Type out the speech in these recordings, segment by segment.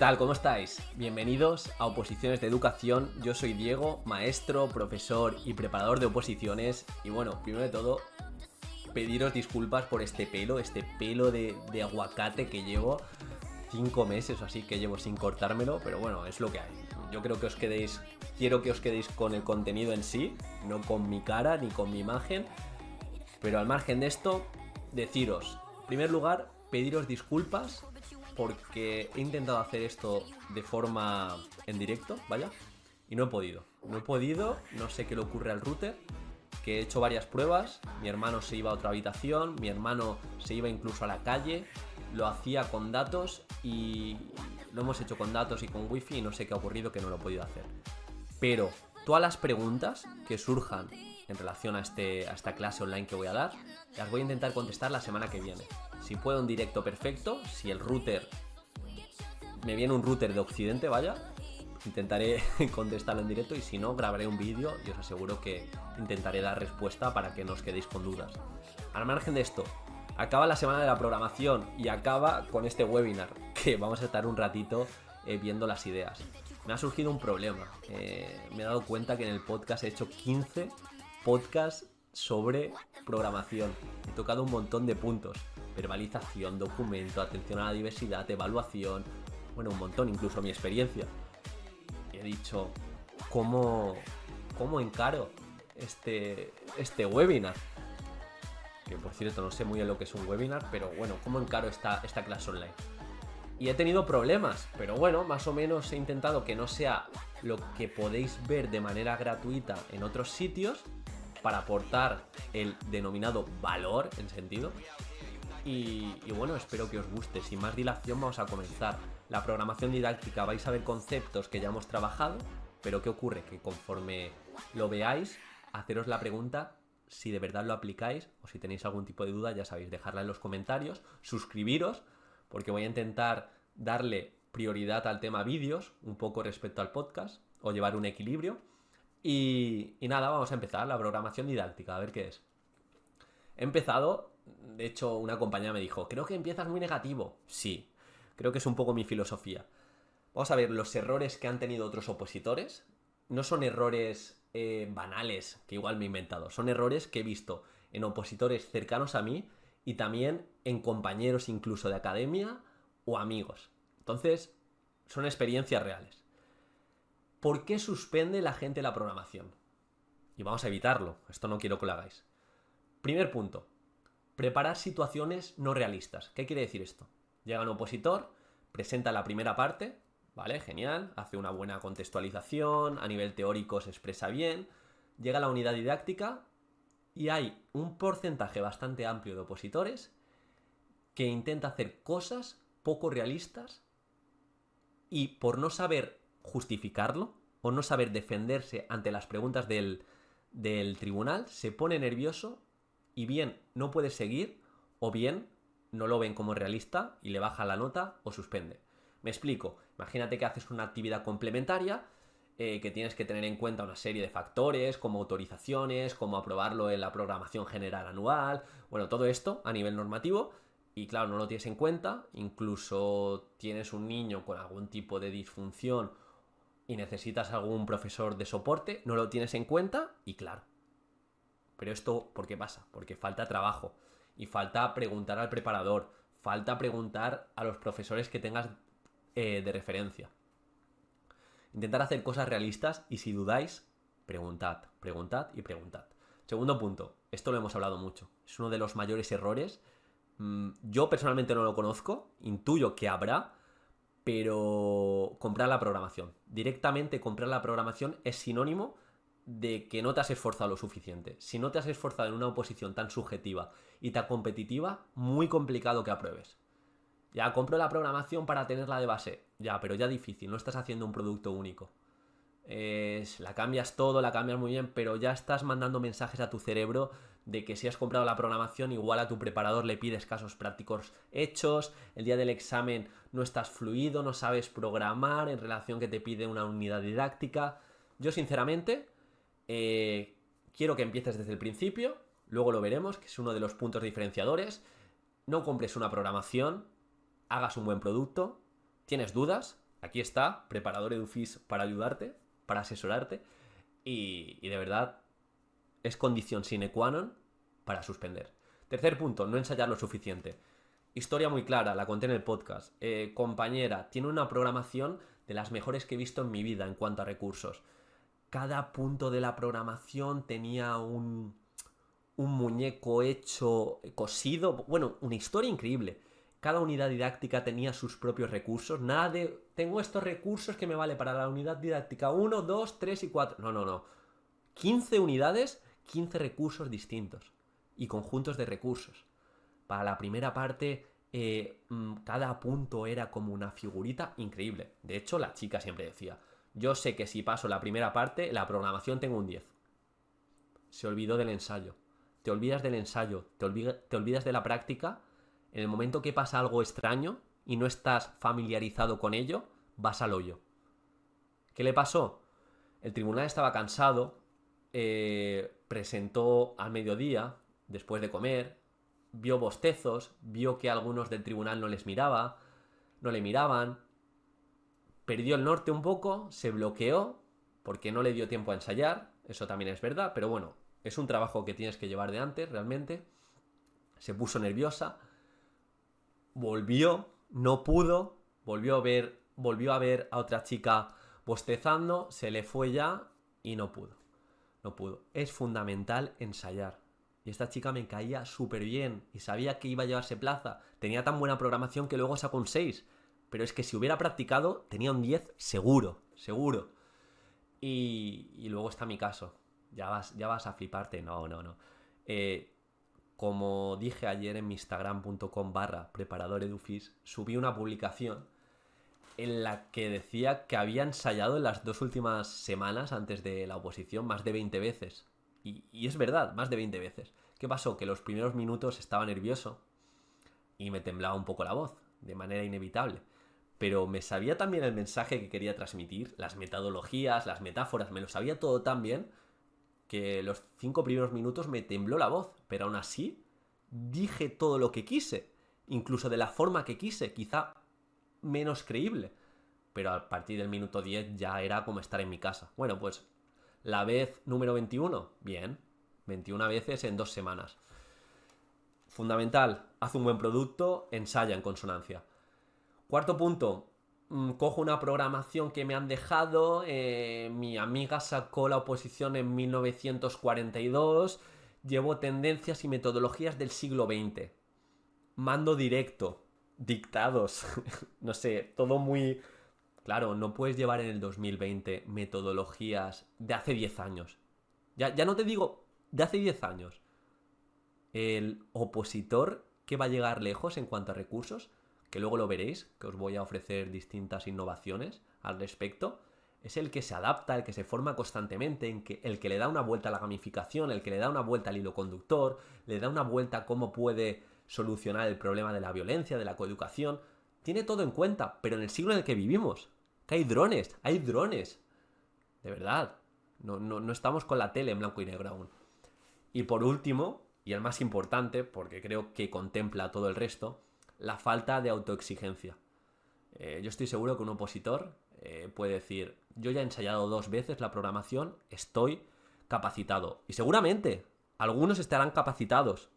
tal? ¿Cómo estáis? Bienvenidos a Oposiciones de Educación. Yo soy Diego, maestro, profesor y preparador de oposiciones. Y bueno, primero de todo, pediros disculpas por este pelo de aguacate que llevo 5 meses o así que llevo sin cortármelo, pero bueno, es lo que hay. Yo creo que quiero que os quedéis con el contenido en sí, no con mi cara ni con mi imagen. Pero al margen de esto, deciros, en primer lugar, pediros disculpas porque he intentado hacer esto de forma en directo, vaya, y no he podido. No sé qué le ocurre al router, que he hecho varias pruebas, mi hermano se iba a otra habitación, mi hermano se iba incluso a la calle, lo hacía con datos y lo hemos hecho con datos y con wifi y no sé qué ha ocurrido que no lo he podido hacer. Pero todas las preguntas que surjan en relación a esta clase online que voy a dar, las voy a intentar contestar la semana que viene. Si puedo en directo, perfecto. Si el router, me viene un router de Occidente, vaya, intentaré contestarlo en directo, y si no, grabaré un vídeo y os aseguro que intentaré dar respuesta para que no os quedéis con dudas. Al margen de esto, acaba la semana de la programación y acaba con este webinar, que vamos a estar un ratito viendo las ideas. Me ha surgido un problema. Me he dado cuenta que en el podcast he hecho 15 podcasts sobre programación. He tocado un montón de puntos: verbalización, documento, atención a la diversidad, evaluación, bueno, un montón, incluso mi experiencia. Y he dicho, ¿cómo encaro este webinar? Que por cierto no sé muy bien lo que es un webinar, pero bueno, ¿cómo encaro esta clase online? Y he tenido problemas, pero bueno, más o menos he intentado que no sea lo que podéis ver de manera gratuita en otros sitios, para aportar el denominado valor en sentido. Y bueno, espero que os guste. Sin más dilación, vamos a comenzar. La programación didáctica, vais a ver conceptos que ya hemos trabajado, pero ¿qué ocurre? Que conforme lo veáis, haceros la pregunta si de verdad lo aplicáis, o si tenéis algún tipo de duda, ya sabéis, dejadla en los comentarios, suscribiros, porque voy a intentar darle prioridad al tema vídeos, un poco respecto al podcast, o llevar un equilibrio. Y nada, vamos a empezar la programación didáctica, a ver qué es. He empezado, de hecho una compañera me dijo, creo que empiezas muy negativo. Sí, creo que es un poco mi filosofía. Vamos a ver, los errores que han tenido otros opositores no son errores banales que igual me he inventado, son errores que he visto en opositores cercanos a mí y también en compañeros incluso de academia o amigos. Entonces, son experiencias reales. ¿Por qué suspende la gente la programación? Y vamos a evitarlo, esto no quiero que lo hagáis. Primer punto, preparar situaciones no realistas. ¿Qué quiere decir esto? Llega un opositor, presenta la primera parte, ¿vale? Genial, hace una buena contextualización, a nivel teórico se expresa bien, llega a la unidad didáctica y hay un porcentaje bastante amplio de opositores que intenta hacer cosas poco realistas y, por no saber justificarlo o no saber defenderse ante las preguntas del tribunal, se pone nervioso y bien no puede seguir, o bien no lo ven como realista y le baja la nota o suspende. Me explico. Imagínate que haces una actividad complementaria, que tienes que tener en cuenta una serie de factores, como autorizaciones, como aprobarlo en la programación general anual, bueno, todo esto a nivel normativo. Y claro, no lo tienes en cuenta, incluso tienes un niño con algún tipo de disfunción y necesitas algún profesor de soporte, no lo tienes en cuenta y claro. Pero esto, ¿por qué pasa? Porque falta trabajo y falta preguntar al preparador, falta preguntar a los profesores que tengas de referencia. Intentar hacer cosas realistas y, si dudáis, preguntad y preguntad. Segundo punto, esto lo hemos hablado mucho, es uno de los mayores errores. Yo personalmente no lo conozco, intuyo que habrá, pero comprar la programación. Directamente comprar la programación es sinónimo de que no te has esforzado lo suficiente. Si no te has esforzado en una oposición tan subjetiva y tan competitiva, muy complicado que apruebes. Ya, compro la programación para tenerla de base. Ya, pero ya difícil, no estás haciendo un producto único. La cambias todo, la cambias muy bien, pero ya estás mandando mensajes a tu cerebro de que si has comprado la programación, igual a tu preparador le pides casos prácticos hechos, el día del examen no estás fluido, no sabes programar en relación que te pide una unidad didáctica. Yo sinceramente quiero que empieces desde el principio, luego lo veremos, que es uno de los puntos diferenciadores. No compres una programación, hagas un buen producto, tienes dudas, aquí está, preparador EduFis para ayudarte, para asesorarte, y de verdad es condición sine qua non para suspender. Tercer punto, no ensayar lo suficiente. Historia muy clara, la conté en el podcast. Compañera, tiene una programación de las mejores que he visto en mi vida en cuanto a recursos. Cada punto de la programación tenía un muñeco hecho, cosido, bueno, una historia increíble. Cada unidad didáctica tenía sus propios recursos. Nada de, tengo estos recursos que me vale para la unidad didáctica 1, 2, 3 y 4. No, no, no. 15 unidades, 15 recursos distintos. Y conjuntos de recursos. Para la primera parte, cada punto era como una figurita increíble. De hecho, la chica siempre decía, yo sé que si paso la primera parte, la programación tengo un 10. Se olvidó del ensayo. Te olvidas del ensayo, te olvidas de la práctica. En el momento que pasa algo extraño y no estás familiarizado con ello, vas al hoyo. ¿Qué le pasó? El tribunal estaba cansado, presentó al mediodía, después de comer, vio bostezos, vio que algunos del tribunal no le miraban, perdió el norte un poco, se bloqueó, porque no le dio tiempo a ensayar, eso también es verdad, pero bueno, es un trabajo que tienes que llevar de antes, realmente. Se puso nerviosa, volvió, no pudo, volvió a ver a otra chica bostezando, se le fue ya y no pudo. No pudo. Es fundamental ensayar. Y esta chica me caía súper bien y sabía que iba a llevarse plaza. Tenía tan buena programación que luego sacó un 6. Pero es que si hubiera practicado, tenía un 10 seguro, seguro. Y luego está mi caso. Ya vas a fliparte. No. Como dije ayer en mi instagram.com/preparadoredufis, subí una publicación en la que decía que había ensayado en las 2 últimas semanas antes de la oposición más de 20 veces. Y es verdad, más de 20 veces. ¿Qué pasó? Que los primeros minutos estaba nervioso y me temblaba un poco la voz, de manera inevitable. Pero me sabía también el mensaje que quería transmitir, las metodologías, las metáforas, me lo sabía todo tan bien que los 5 primeros minutos me tembló la voz, pero aún así dije todo lo que quise, incluso de la forma que quise, quizá menos creíble, pero a partir del minuto 10 ya era como estar en mi casa. Bueno, pues la vez número 21, bien, 21 veces en 2 semanas. Fundamental, haz un buen producto, ensaya en consonancia. Cuarto punto, cojo una programación que me han dejado, mi amiga sacó la oposición en 1942, llevo tendencias y metodologías del siglo XX, mando directo, dictados, no sé, todo muy... Claro, no puedes llevar en el 2020 metodologías de hace 10 años. Ya no te digo de hace 10 años. El opositor que va a llegar lejos en cuanto a recursos, que luego lo veréis, que os voy a ofrecer distintas innovaciones al respecto, es el que se adapta, el que se forma constantemente, el que le da una vuelta a la gamificación, el que le da una vuelta al hilo conductor, le da una vuelta a cómo puede solucionar el problema de la violencia, de la coeducación. Tiene todo en cuenta, pero en el siglo en el que vivimos, que hay drones. De verdad, no estamos con la tele en blanco y negro aún. Y por último, y el más importante, porque creo que contempla todo el resto, la falta de autoexigencia. Yo estoy seguro que un opositor puede decir, yo ya he ensayado 2 veces la programación, estoy capacitado. Y seguramente algunos estarán capacitados.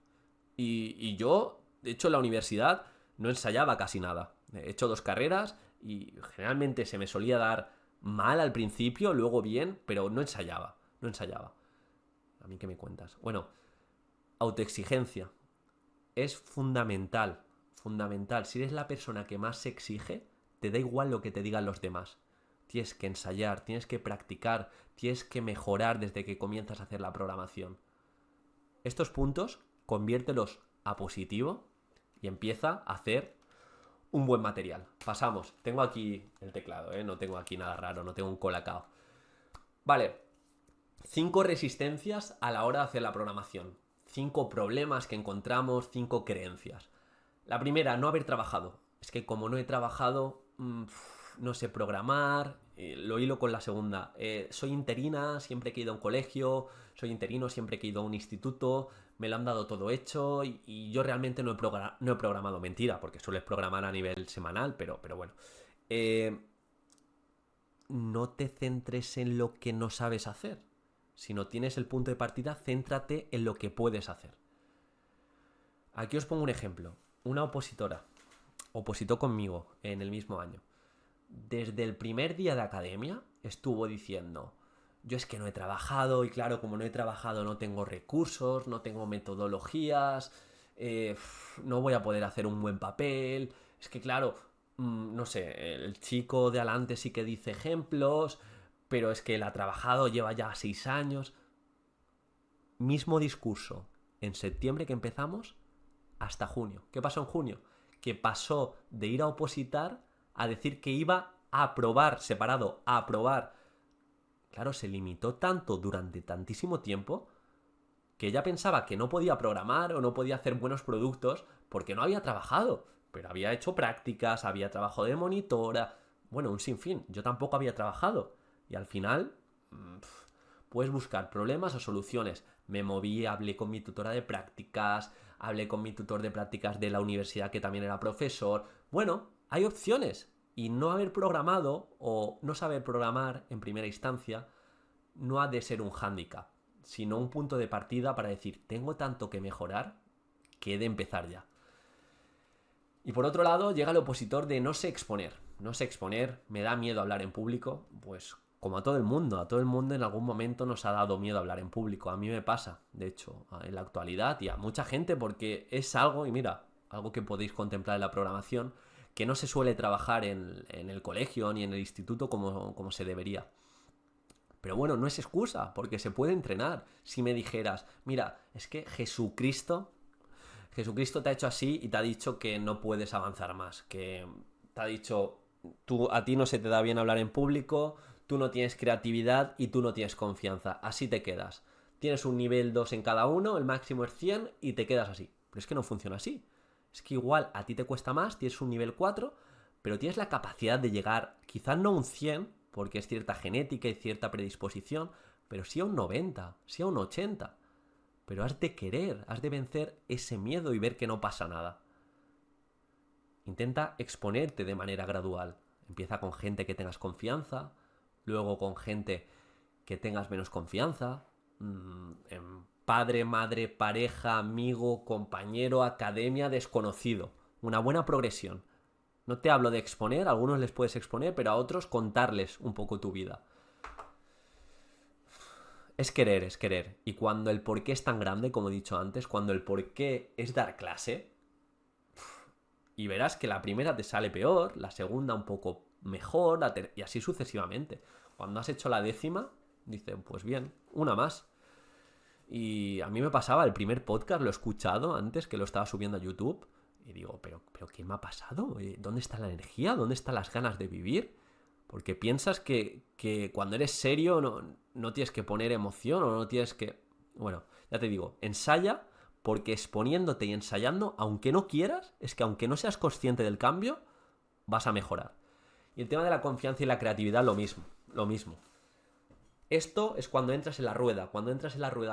Y yo, de hecho, en la universidad no ensayaba casi nada. He hecho 2 carreras y generalmente se me solía dar mal al principio, luego bien, pero no ensayaba. ¿A mí qué me cuentas? Bueno, autoexigencia. Es fundamental. Si eres la persona que más se exige, te da igual lo que te digan los demás. Tienes que ensayar, tienes que practicar, tienes que mejorar desde que comienzas a hacer la programación. Estos puntos, conviértelos a positivo y empieza a hacer un buen material. Pasamos. Tengo aquí el teclado, no tengo aquí nada raro, no tengo un colacao. Vale. 5 resistencias a la hora de hacer la programación. 5 problemas que encontramos, 5 creencias. La primera, no haber trabajado. Es que como no he trabajado, no sé programar, lo hilo con la segunda. Soy interina siempre que he ido a un colegio, soy interino siempre que he ido a un instituto, me lo han dado todo hecho y yo realmente no he programado. Mentira, porque sueles programar a nivel semanal, pero bueno. no te centres en lo que no sabes hacer. Si no tienes el punto de partida, céntrate en lo que puedes hacer. Aquí os pongo un ejemplo. Una opositora opositó conmigo en el mismo año. Desde el primer día de academia estuvo diciendo: yo es que no he trabajado, y claro, como no he trabajado no tengo recursos, no tengo metodologías, no voy a poder hacer un buen papel, es que claro, no sé, el chico de adelante sí que dice ejemplos, pero es que él ha trabajado, lleva ya 6 años. Mismo discurso en septiembre que empezamos hasta junio. ¿Qué pasó en junio? Que pasó de ir a opositar a decir que iba a aprobar, separado, a aprobar. Claro, se limitó tanto durante tantísimo tiempo que ella pensaba que no podía programar o no podía hacer buenos productos porque no había trabajado. Pero había hecho prácticas, había trabajado de monitora, bueno, un sinfín. Yo tampoco había trabajado. Y al final, puedes buscar problemas o soluciones. Me moví, hablé con mi tutora de prácticas, hablé con mi tutor de prácticas de la universidad que también era profesor. Bueno, hay opciones. Y no haber programado o no saber programar en primera instancia no ha de ser un hándicap, sino un punto de partida para decir: tengo tanto que mejorar que he de empezar ya. Y por otro lado llega el opositor de no sé exponer. No sé exponer, me da miedo hablar en público. Pues como a todo el mundo en algún momento nos ha dado miedo hablar en público. A mí me pasa, de hecho, en la actualidad, y a mucha gente, porque es algo, y mira, algo que podéis contemplar en la programación, que no se suele trabajar en el colegio ni en el instituto como se debería. Pero bueno, no es excusa, porque se puede entrenar. Si me dijeras: mira, es que Jesucristo te ha hecho así y te ha dicho que no puedes avanzar más, que te ha dicho: a ti no se te da bien hablar en público, tú no tienes creatividad y tú no tienes confianza, así te quedas. Tienes un nivel 2 en cada uno, el máximo es 100 y te quedas así. Pero es que no funciona así. Es que igual a ti te cuesta más, tienes un nivel 4, pero tienes la capacidad de llegar, quizás no a un 100, porque es cierta genética y cierta predisposición, pero sí a un 90, sí a un 80. Pero has de querer, has de vencer ese miedo y ver que no pasa nada. Intenta exponerte de manera gradual. Empieza con gente que tengas confianza, luego con gente que tengas menos confianza, padre, madre, pareja, amigo, compañero, academia, desconocido. Una buena progresión. No te hablo de exponer, a algunos les puedes exponer, pero a otros contarles un poco tu vida. Es querer, es querer. Y cuando el porqué es tan grande, como he dicho antes, cuando el porqué es dar clase, y verás que la primera te sale peor, la segunda un poco mejor, y así sucesivamente. Cuando has hecho la 10ª, dices: pues bien, una más. Y a mí me pasaba, el primer podcast lo he escuchado antes, que lo estaba subiendo a YouTube, y digo: ¿pero qué me ha pasado? ¿Dónde está la energía? ¿Dónde están las ganas de vivir? Porque piensas que cuando eres serio no tienes que poner emoción o no tienes que... Bueno, ya te digo, ensaya, porque exponiéndote y ensayando, aunque no quieras, es que aunque no seas consciente del cambio, vas a mejorar. Y el tema de la confianza y la creatividad, lo mismo. Esto es cuando entras en la rueda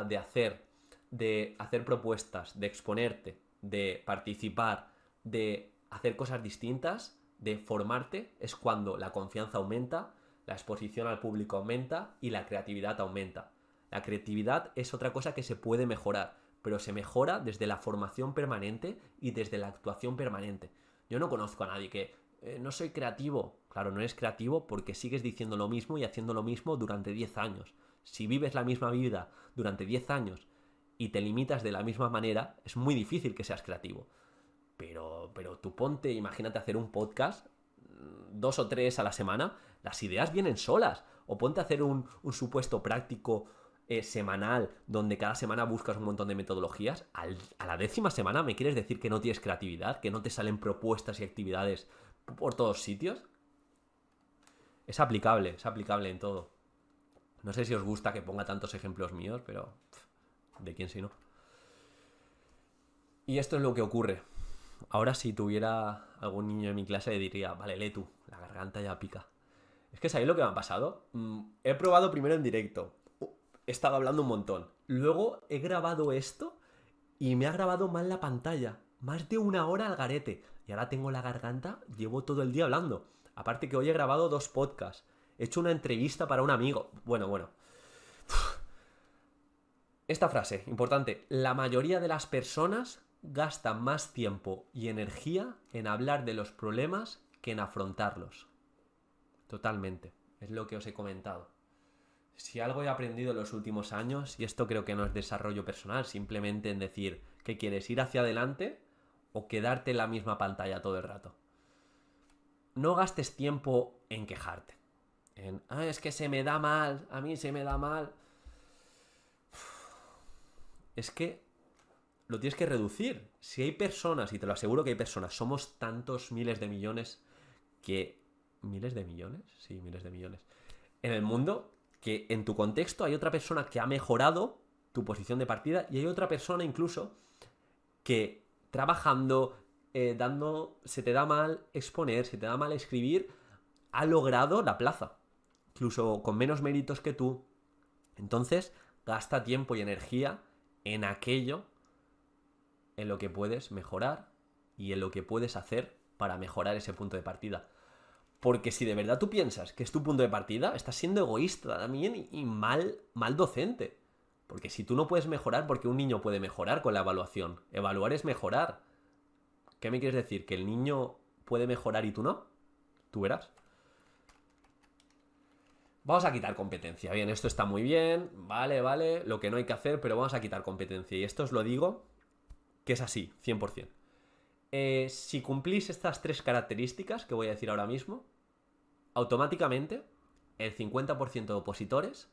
de hacer propuestas, de exponerte, de participar, de hacer cosas distintas, de formarte, es cuando la confianza aumenta, la exposición al público aumenta y la creatividad aumenta. La creatividad es otra cosa que se puede mejorar, pero se mejora desde la formación permanente y desde la actuación permanente. Yo no conozco a nadie que no soy creativo. Claro, no eres creativo porque sigues diciendo lo mismo y haciendo lo mismo durante 10 años. Si vives la misma vida durante 10 años y te limitas de la misma manera, es muy difícil que seas creativo. Pero tú ponte, imagínate hacer un podcast, 2 o 3 a la semana, las ideas vienen solas. O ponte a hacer un supuesto práctico semanal, donde cada semana buscas un montón de metodologías. A la 10ª semana me quieres decir que no tienes creatividad, que no te salen propuestas y actividades por todos sitios. Es aplicable en todo. No sé si os gusta que ponga tantos ejemplos míos, pero ¿de quién si no? Y esto es lo que ocurre. Ahora, si tuviera algún niño en mi clase, le diría: vale, lee tú, la garganta ya pica. Es que ¿sabéis lo que me ha pasado? He probado primero en directo. He estado hablando un montón. Luego he grabado esto y me ha grabado mal la pantalla. Más de 1 hora al garete. Y ahora tengo la garganta, llevo todo el día hablando. Aparte que hoy he grabado 2 podcasts. he hecho una entrevista para un amigo. Bueno. Esta frase, importante. La mayoría de las personas gastan más tiempo y energía en hablar de los problemas que en afrontarlos. Totalmente. Es lo que os he comentado. Si algo he aprendido en los últimos años, y esto creo que no es desarrollo personal, simplemente en decir que quieres ir hacia adelante o quedarte en la misma pantalla todo el rato. No gastes tiempo en quejarte. Es que se me da mal, a mí se me da mal. Es que lo tienes que reducir. Si hay personas, y te lo aseguro que hay personas, somos tantos miles de millones que... ¿Miles de millones? Sí, miles de millones. En el mundo, que en tu contexto hay otra persona que ha mejorado tu posición de partida y hay otra persona incluso que trabajando, se te da mal exponer, se te da mal escribir, ha logrado la plaza. Incluso con menos méritos que tú. Entonces, gasta tiempo y energía en aquello en lo que puedes mejorar y en lo que puedes hacer para mejorar ese punto de partida. Porque si de verdad tú piensas que es tu punto de partida, estás siendo egoísta también y mal docente. Porque si tú no puedes mejorar, porque un niño puede mejorar con la evaluación. Evaluar es mejorar. ¿Qué me quieres decir? ¿Que el niño puede mejorar y tú no? Tú verás. Vamos a quitar competencia. Bien, esto está muy bien. Vale. Lo que no hay que hacer, pero vamos a quitar competencia. Y esto os lo digo que es así, 100%. Si cumplís estas 3 características que voy a decir ahora mismo, automáticamente el 50% de opositores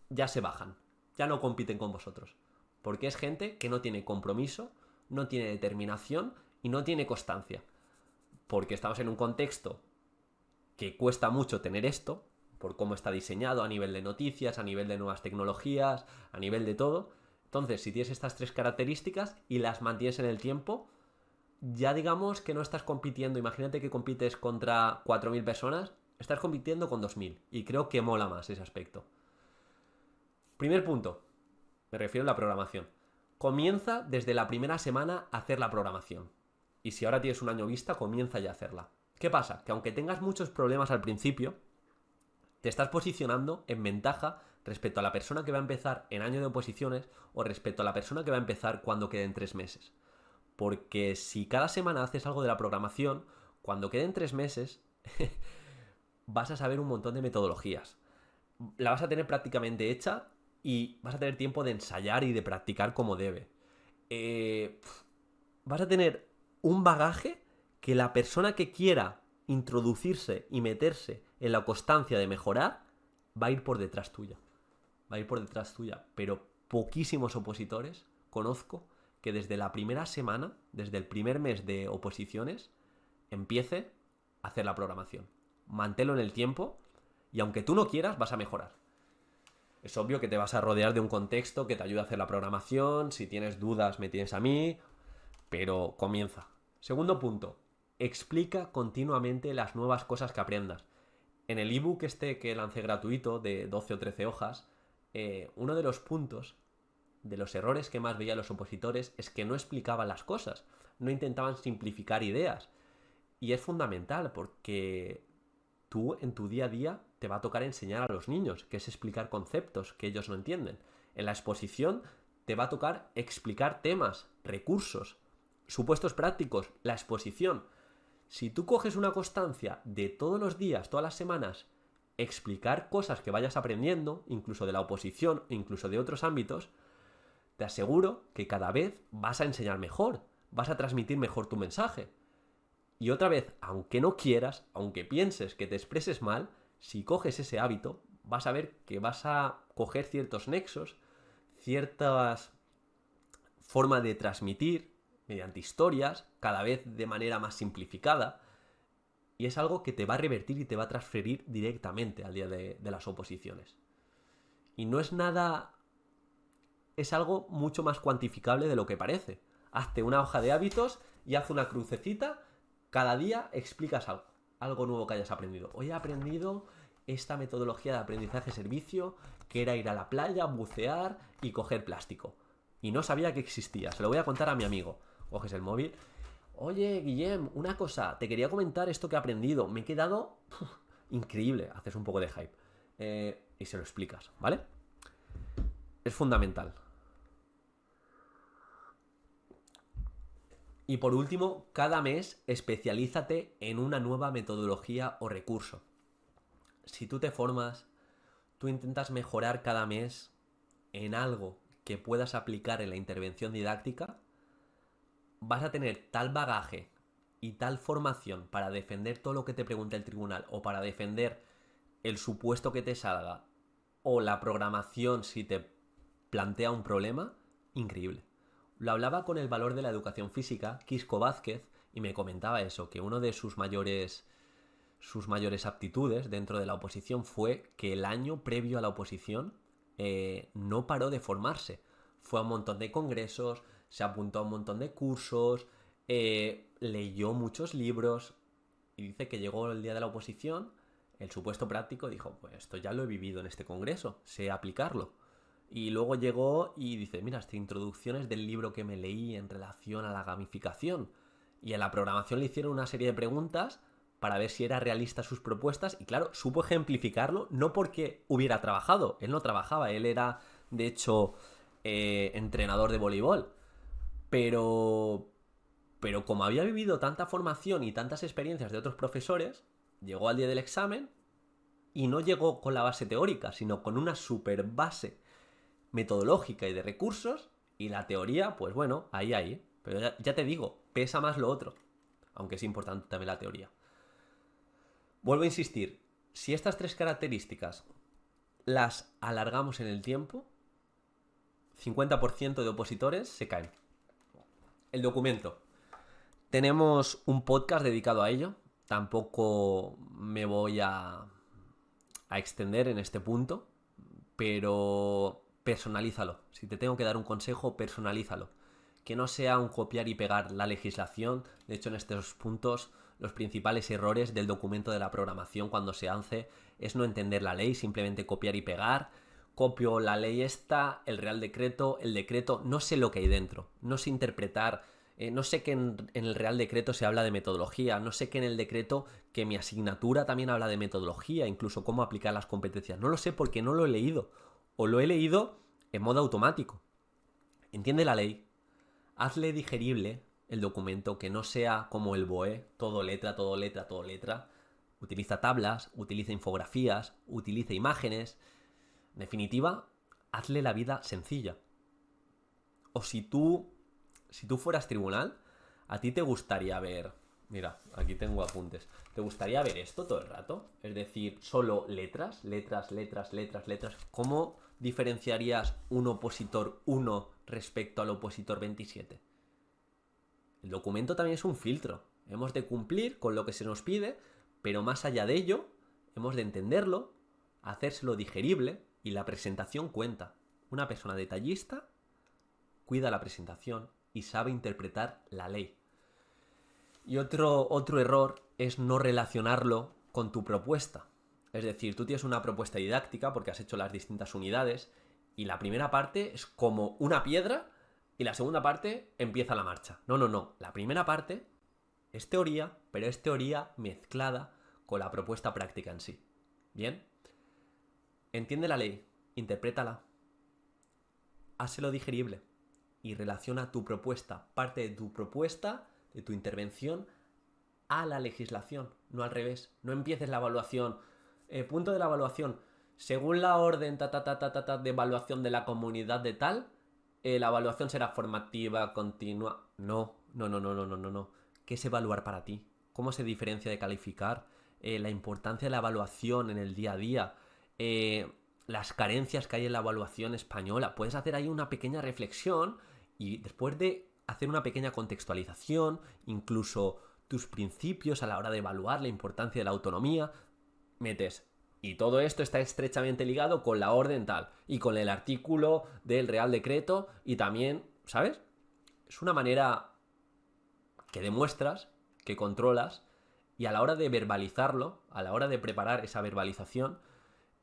ya se bajan, ya no compiten con vosotros, porque es gente que no tiene compromiso, no tiene determinación y no tiene constancia, porque estamos en un contexto que cuesta mucho tener esto, por cómo está diseñado a nivel de noticias, a nivel de nuevas tecnologías, a nivel de todo. Entonces, si tienes estas 3 características y las mantienes en el tiempo, ya digamos que no estás compitiendo. Imagínate que compites contra 4.000 personas, estás compitiendo con 2.000. Y creo que mola más ese aspecto. Primer punto, me refiero a la programación. Comienza desde la primera semana a hacer la programación. Y si ahora tienes un año vista, comienza ya a hacerla. ¿Qué pasa? Que aunque tengas muchos problemas al principio, te estás posicionando en ventaja respecto a la persona que va a empezar en año de oposiciones o respecto a la persona que va a empezar cuando queden 3 meses. Porque si cada semana haces algo de la programación, cuando queden 3 meses, vas a saber un montón de metodologías. La vas a tener prácticamente hecha y vas a tener tiempo de ensayar y de practicar como debe. Vas a tener un bagaje que la persona que quiera introducirse y meterse en la constancia de mejorar va a ir por detrás tuya. Pero poquísimos opositores conozco que desde la primera semana, desde el primer mes de oposiciones, empiece a hacer la programación. Manténlo en el tiempo y aunque tú no quieras, vas a mejorar. Es obvio que te vas a rodear de un contexto que te ayude a hacer la programación. Si tienes dudas, me tienes a mí, pero comienza. Segundo punto, explica continuamente las nuevas cosas que aprendas. En el ebook que lancé gratuito de 12 o 13 hojas, uno de los puntos, de los errores que más veían los opositores, es que no explicaban las cosas, no intentaban simplificar ideas. Y es fundamental porque tú en tu día a día te va a tocar enseñar a los niños, que es explicar conceptos que ellos no entienden. En la exposición te va a tocar explicar temas, recursos, supuestos prácticos, la exposición. Si tú coges una constancia de todos los días, todas las semanas, explicar cosas que vayas aprendiendo, incluso de la oposición, incluso de otros ámbitos, te aseguro que cada vez vas a enseñar mejor, vas a transmitir mejor tu mensaje. Y otra vez, aunque no quieras, aunque pienses que te expreses mal, si coges ese hábito, vas a ver que vas a coger ciertos nexos, ciertas formas de transmitir mediante historias, cada vez de manera más simplificada, y es algo que te va a revertir y te va a transferir directamente al día de las oposiciones. Y no es nada... es algo mucho más cuantificable de lo que parece. Hazte una hoja de hábitos y haz una crucecita. Cada día explicas algo nuevo que hayas aprendido. Hoy he aprendido esta metodología de aprendizaje-servicio, que era ir a la playa, bucear y coger plástico. Y no sabía que existía. Se lo voy a contar a mi amigo. Coges el móvil. Oye, Guillem, una cosa. Te quería comentar esto que he aprendido. Me he quedado increíble, haces un poco de hype. Y se lo explicas, ¿vale? Es fundamental. Y por último, cada mes especialízate en una nueva metodología o recurso. Si tú te formas, tú intentas mejorar cada mes en algo que puedas aplicar en la intervención didáctica, vas a tener tal bagaje y tal formación para defender todo lo que te pregunte el tribunal o para defender el supuesto que te salga o la programación si te plantea un problema, increíble. Lo hablaba con el valor de la educación física, Quisco Vázquez, y me comentaba eso, que uno de sus mayores aptitudes dentro de la oposición fue que el año previo a la oposición no paró de formarse. Fue a un montón de congresos, se apuntó a un montón de cursos, leyó muchos libros y dice que llegó el día de la oposición, el supuesto práctico dijo, pues esto ya lo he vivido en este congreso, sé aplicarlo. Y luego llegó y dice, mira, esta introducción es del libro que me leí en relación a la gamificación. Y en la programación le hicieron una serie de preguntas para ver si era realista sus propuestas. Y claro, supo ejemplificarlo, no porque hubiera trabajado. Él no trabajaba, él era, de hecho, entrenador de voleibol. Pero como había vivido tanta formación y tantas experiencias de otros profesores, llegó al día del examen y no llegó con la base teórica, sino con una super base metodológica y de recursos, y la teoría, pues bueno, ahí. Pero ya te digo, pesa más lo otro, aunque es importante también la teoría. Vuelvo a insistir, si estas tres características las alargamos en el tiempo, 50% de opositores se caen. El documento. Tenemos un podcast dedicado a ello, tampoco me voy a extender en este punto, pero personalízalo. Si te tengo que dar un consejo, personalízalo. Que no sea un copiar y pegar la legislación. De hecho, en estos puntos, los principales errores del documento de la programación cuando se hace es no entender la ley, simplemente copiar y pegar. Copio la ley esta, el Real Decreto, el decreto, no sé lo que hay dentro. No sé interpretar, no sé que en el Real Decreto se habla de metodología, no sé que en el decreto que mi asignatura también habla de metodología, incluso cómo aplicar las competencias. No lo sé porque no lo he leído. O lo he leído en modo automático. Entiende la ley. Hazle digerible el documento, que no sea como el BOE, todo letra, todo letra, todo letra. Utiliza tablas, utiliza infografías, utiliza imágenes. En definitiva, hazle la vida sencilla. O si tú fueras tribunal, a ti te gustaría ver... Mira, aquí tengo apuntes. ¿Te gustaría ver esto todo el rato? Es decir, solo letras. ¿Cómo diferenciarías un opositor 1 respecto al opositor 27? El documento también es un filtro. Hemos de cumplir con lo que se nos pide, pero más allá de ello, hemos de entenderlo, hacérselo digerible, y la presentación cuenta. Una persona detallista cuida la presentación y sabe interpretar la ley. Y otro error es no relacionarlo con tu propuesta. Es decir, tú tienes una propuesta didáctica porque has hecho las distintas unidades y la primera parte es como una piedra y la segunda parte empieza la marcha. No. La primera parte es teoría, pero es teoría mezclada con la propuesta práctica en sí. ¿Bien? Entiende la ley, interprétala, házelo digerible y relaciona tu propuesta, parte de tu propuesta, de tu intervención, a la legislación, no al revés. No empieces la evaluación. Punto de la evaluación. Según la orden de evaluación de la comunidad de tal, la evaluación será formativa, continua. No. ¿Qué es evaluar para ti? ¿Cómo se diferencia de calificar? La importancia de la evaluación en el día a día. Las carencias que hay en la evaluación española. Puedes hacer ahí una pequeña reflexión y después de hacer una pequeña contextualización, incluso tus principios a la hora de evaluar la importancia de la autonomía, metes. Y todo esto está estrechamente ligado con la orden tal y con el artículo del Real Decreto y también, ¿sabes? Es una manera que demuestras, que controlas, y a la hora de verbalizarlo, a la hora de preparar esa verbalización,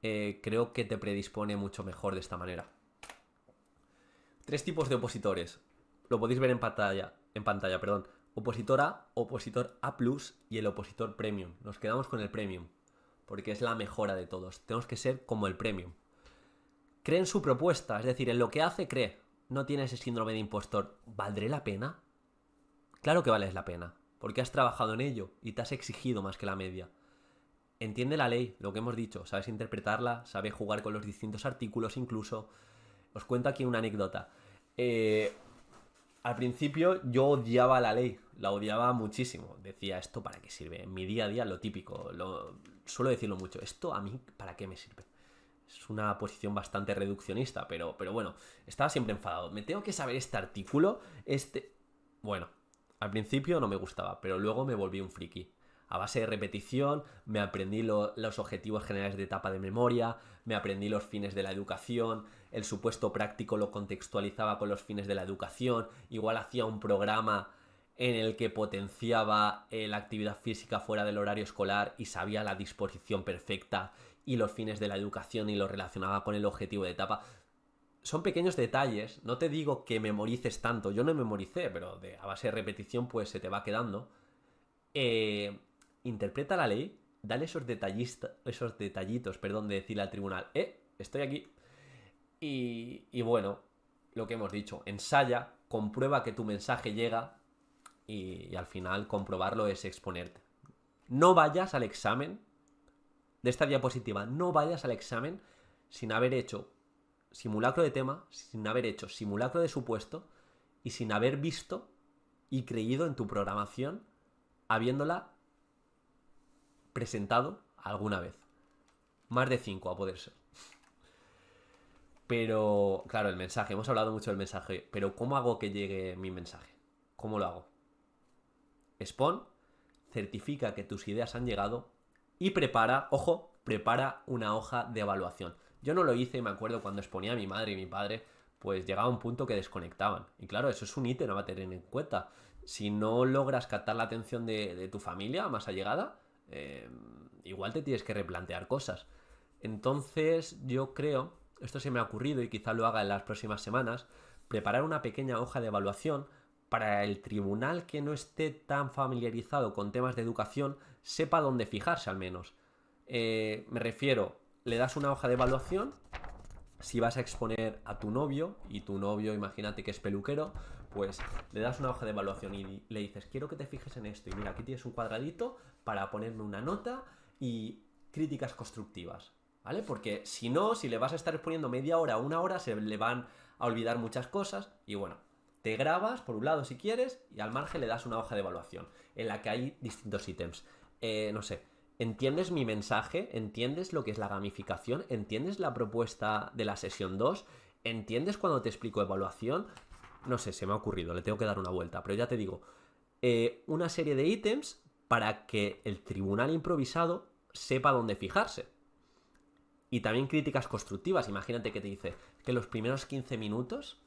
creo que te predispone mucho mejor de esta manera. 3 tipos de opositores. Lo podéis ver en pantalla. Opositor A, opositor A+, y el opositor Premium. Nos quedamos con el Premium. porque es la mejora de todos. Tenemos que ser como el premium. Cree en su propuesta, es decir, en lo que hace, cree. No tiene ese síndrome de impostor. ¿Valdré la pena? Claro que vales la pena, porque has trabajado en ello y te has exigido más que la media. Entiende la ley, lo que hemos dicho, sabes interpretarla, sabes jugar con los distintos artículos incluso. Os cuento aquí una anécdota. Al principio yo odiaba la ley, la odiaba muchísimo. Decía, ¿esto para qué sirve? En mi día a día, lo típico, suelo decirlo mucho. ¿Esto a mí para qué me sirve? Es una posición bastante reduccionista, pero bueno, estaba siempre enfadado. Me tengo que saber este artículo, Bueno, al principio no me gustaba, pero luego me volví un friki. A base de repetición, me aprendí los objetivos generales de etapa de memoria, me aprendí los fines de la educación, el supuesto práctico lo contextualizaba con los fines de la educación, igual hacía un programa en el que potenciaba la actividad física fuera del horario escolar y sabía la disposición perfecta y los fines de la educación y lo relacionaba con el objetivo de etapa. Son pequeños detalles, no te digo que memorices tanto, yo no memoricé, pero a base de repetición pues se te va quedando. Interpreta la ley, dale esos detallitos, de decirle al tribunal, estoy aquí. Y bueno, lo que hemos dicho, ensaya, comprueba que tu mensaje llega y al final comprobarlo es exponerte. No vayas al examen de esta diapositiva, no vayas al examen sin haber hecho simulacro de tema, sin haber hecho simulacro de supuesto y sin haber visto y creído en tu programación habiéndola presentado alguna vez. Más de 5 a poder ser. Pero, claro, el mensaje, hemos hablado mucho del mensaje, pero ¿cómo hago que llegue mi mensaje? ¿Cómo lo hago? Expon, certifica que tus ideas han llegado y prepara una hoja de evaluación. Yo no lo hice y me acuerdo cuando exponía a mi madre y mi padre, pues llegaba un punto que desconectaban. Y claro, eso es un ítem a tener en cuenta. Si no logras captar la atención de tu familia más allegada, igual te tienes que replantear cosas. Entonces yo creo, esto se me ha ocurrido y quizá lo haga en las próximas semanas, preparar una pequeña hoja de evaluación para el tribunal que no esté tan familiarizado con temas de educación, sepa dónde fijarse al menos. Me refiero, le das una hoja de evaluación. Si vas a exponer a tu novio y tu novio, imagínate que es peluquero, pues le das una hoja de evaluación y le dices, quiero que te fijes en esto y mira, aquí tienes un cuadradito para ponerme una nota y críticas constructivas, ¿vale? Porque si no, si le vas a estar exponiendo media hora o una hora, se le van a olvidar muchas cosas y bueno, te grabas por un lado si quieres y al margen le das una hoja de evaluación en la que hay distintos ítems. No sé, ¿entiendes mi mensaje? ¿Entiendes lo que es la gamificación? ¿Entiendes la propuesta de la sesión 2? ¿Entiendes cuando te explico evaluación? No sé, se me ha ocurrido, le tengo que dar una vuelta, pero ya te digo, una serie de ítems para que el tribunal improvisado sepa dónde fijarse. Y también críticas constructivas, imagínate que te dice que los primeros 15 minutos,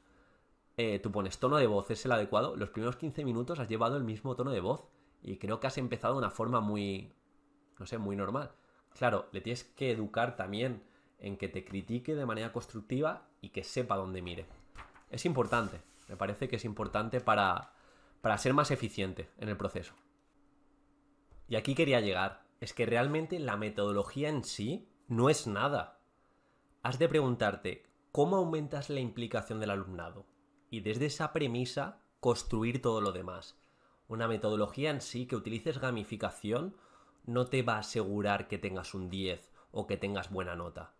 tú pones tono de voz, es el adecuado, los primeros 15 minutos has llevado el mismo tono de voz y creo que has empezado de una forma muy, no sé, muy normal. Claro, le tienes que educar también en que te critique de manera constructiva y que sepa dónde mire. Es importante, me parece que es importante para ser más eficiente en el proceso. Y aquí quería llegar, es que realmente la metodología en sí no es nada. Has de preguntarte, ¿cómo aumentas la implicación del alumnado? Y desde esa premisa, construir todo lo demás. Una metodología en sí que utilices gamificación no te va a asegurar que tengas un 10 o que tengas buena nota.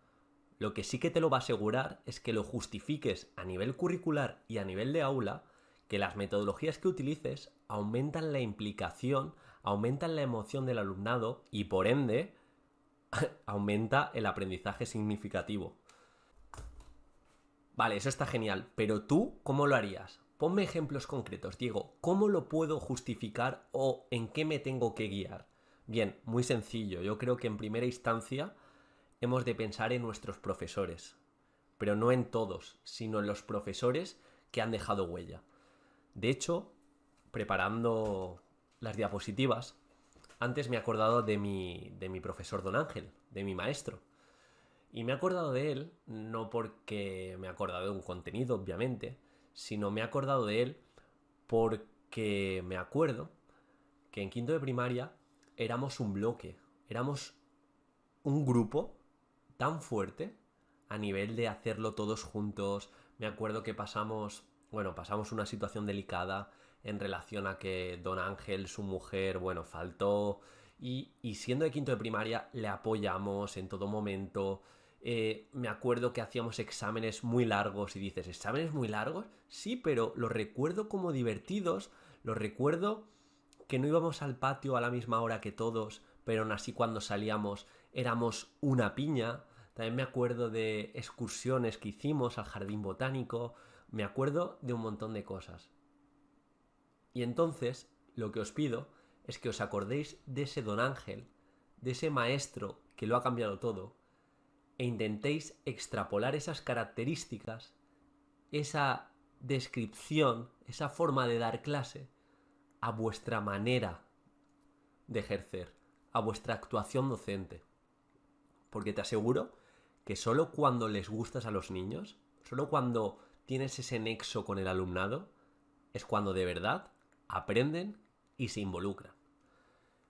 Lo que sí que te lo va a asegurar es que lo justifiques a nivel curricular y a nivel de aula, que las metodologías que utilices aumentan la implicación, aumentan la emoción del alumnado y por ende aumenta el aprendizaje significativo. Vale, eso está genial, pero tú, ¿cómo lo harías? Ponme ejemplos concretos, Diego, ¿cómo lo puedo justificar o en qué me tengo que guiar? Bien, muy sencillo, yo creo que en primera instancia hemos de pensar en nuestros profesores, pero no en todos, sino en los profesores que han dejado huella. De hecho, preparando las diapositivas, antes me he acordado de mi profesor Don Ángel, de mi maestro. Y me he acordado de él, no porque me he acordado de un contenido, obviamente, sino me he acordado de él porque me acuerdo que en quinto de primaria éramos un bloque, éramos un grupo tan fuerte a nivel de hacerlo todos juntos. Me acuerdo que pasamos una situación delicada en relación a que Don Ángel, su mujer, faltó. Y siendo de quinto de primaria, le apoyamos en todo momento. Me acuerdo que hacíamos exámenes muy largos y dices, ¿exámenes muy largos? Sí, pero los recuerdo como divertidos, los recuerdo que no íbamos al patio a la misma hora que todos, pero aún así cuando salíamos éramos una piña. También me acuerdo de excursiones que hicimos al jardín botánico, me acuerdo de un montón de cosas. Y entonces, lo que os pido es que os acordéis de ese Don Ángel, de ese maestro que lo ha cambiado todo, e intentéis extrapolar esas características, esa descripción, esa forma de dar clase, a vuestra manera de ejercer, a vuestra actuación docente. Porque te aseguro que solo cuando les gustas a los niños, solo cuando tienes ese nexo con el alumnado, es cuando de verdad aprenden y se involucran.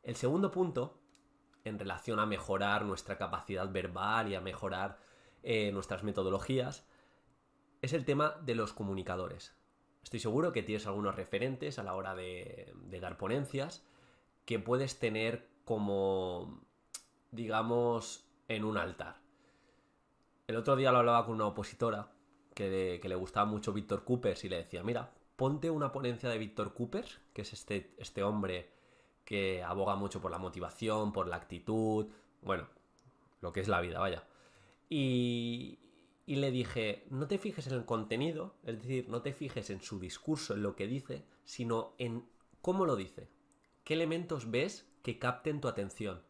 El segundo punto, en relación a mejorar nuestra capacidad verbal y a mejorar nuestras metodologías, es el tema de los comunicadores. Estoy seguro que tienes algunos referentes a la hora de dar ponencias que puedes tener como, digamos, en un altar. El otro día lo hablaba con una opositora que le gustaba mucho Víctor Coopers y le decía, mira, ponte una ponencia de Víctor Coopers, que es este hombre que aboga mucho por la motivación, por la actitud, lo que es la vida, vaya. Y le dije, no te fijes en el contenido, es decir, no te fijes en su discurso, en lo que dice, sino en cómo lo dice. ¿Qué elementos ves que capten tu atención?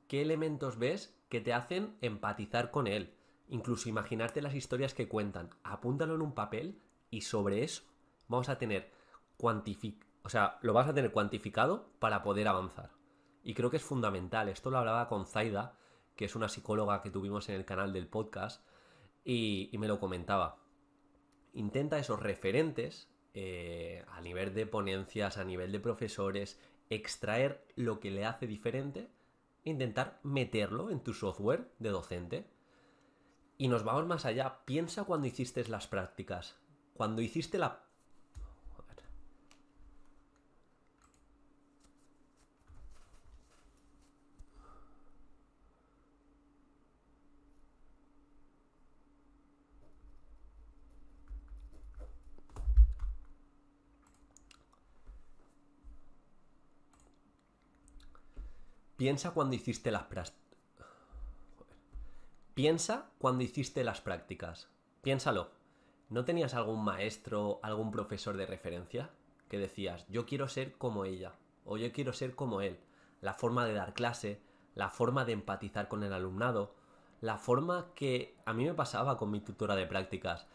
¿Qué elementos ves que te hacen empatizar con él? Incluso imaginarte las historias que cuentan. Apúntalo en un papel y sobre eso vamos a tener lo vas a tener cuantificado para poder avanzar. Y creo que es fundamental. Esto lo hablaba con Zaida, que es una psicóloga que tuvimos en el canal del podcast, y me lo comentaba. Intenta esos referentes a nivel de ponencias, a nivel de profesores, extraer lo que le hace diferente e intentar meterlo en tu software de docente. Y nos vamos más allá. Piensa cuando hiciste las prácticas. Cuando hiciste la... Piensa cuando hiciste las prácticas. Piensa cuando hiciste las prácticas. Piénsalo. ¿No tenías algún maestro, algún profesor de referencia que decías, yo quiero ser como ella o yo quiero ser como él? La forma de dar clase, la forma de empatizar con el alumnado, la forma que a mí me pasaba con mi tutora de prácticas,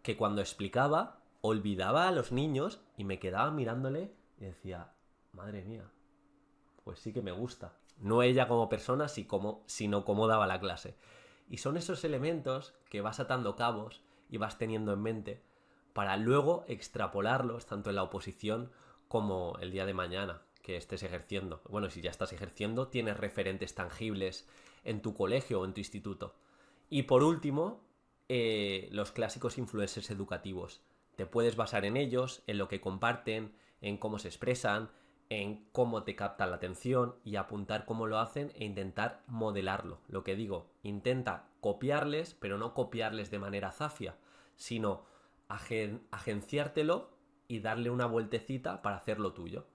que cuando explicaba olvidaba a los niños y me quedaba mirándole y decía, madre mía, pues sí que me gusta. No ella como persona, sino cómo daba la clase. Y son esos elementos que vas atando cabos y vas teniendo en mente para luego extrapolarlos tanto en la oposición como el día de mañana que estés ejerciendo. Bueno, si ya estás ejerciendo, tienes referentes tangibles en tu colegio o en tu instituto. Y por último, los clásicos influencers educativos. Te puedes basar en ellos, en lo que comparten, en cómo se expresan, en cómo te captan la atención y apuntar cómo lo hacen e intentar modelarlo. Lo que digo, intenta copiarles, pero no copiarles de manera zafia, sino agenciártelo y darle una vueltecita para hacerlo tuyo.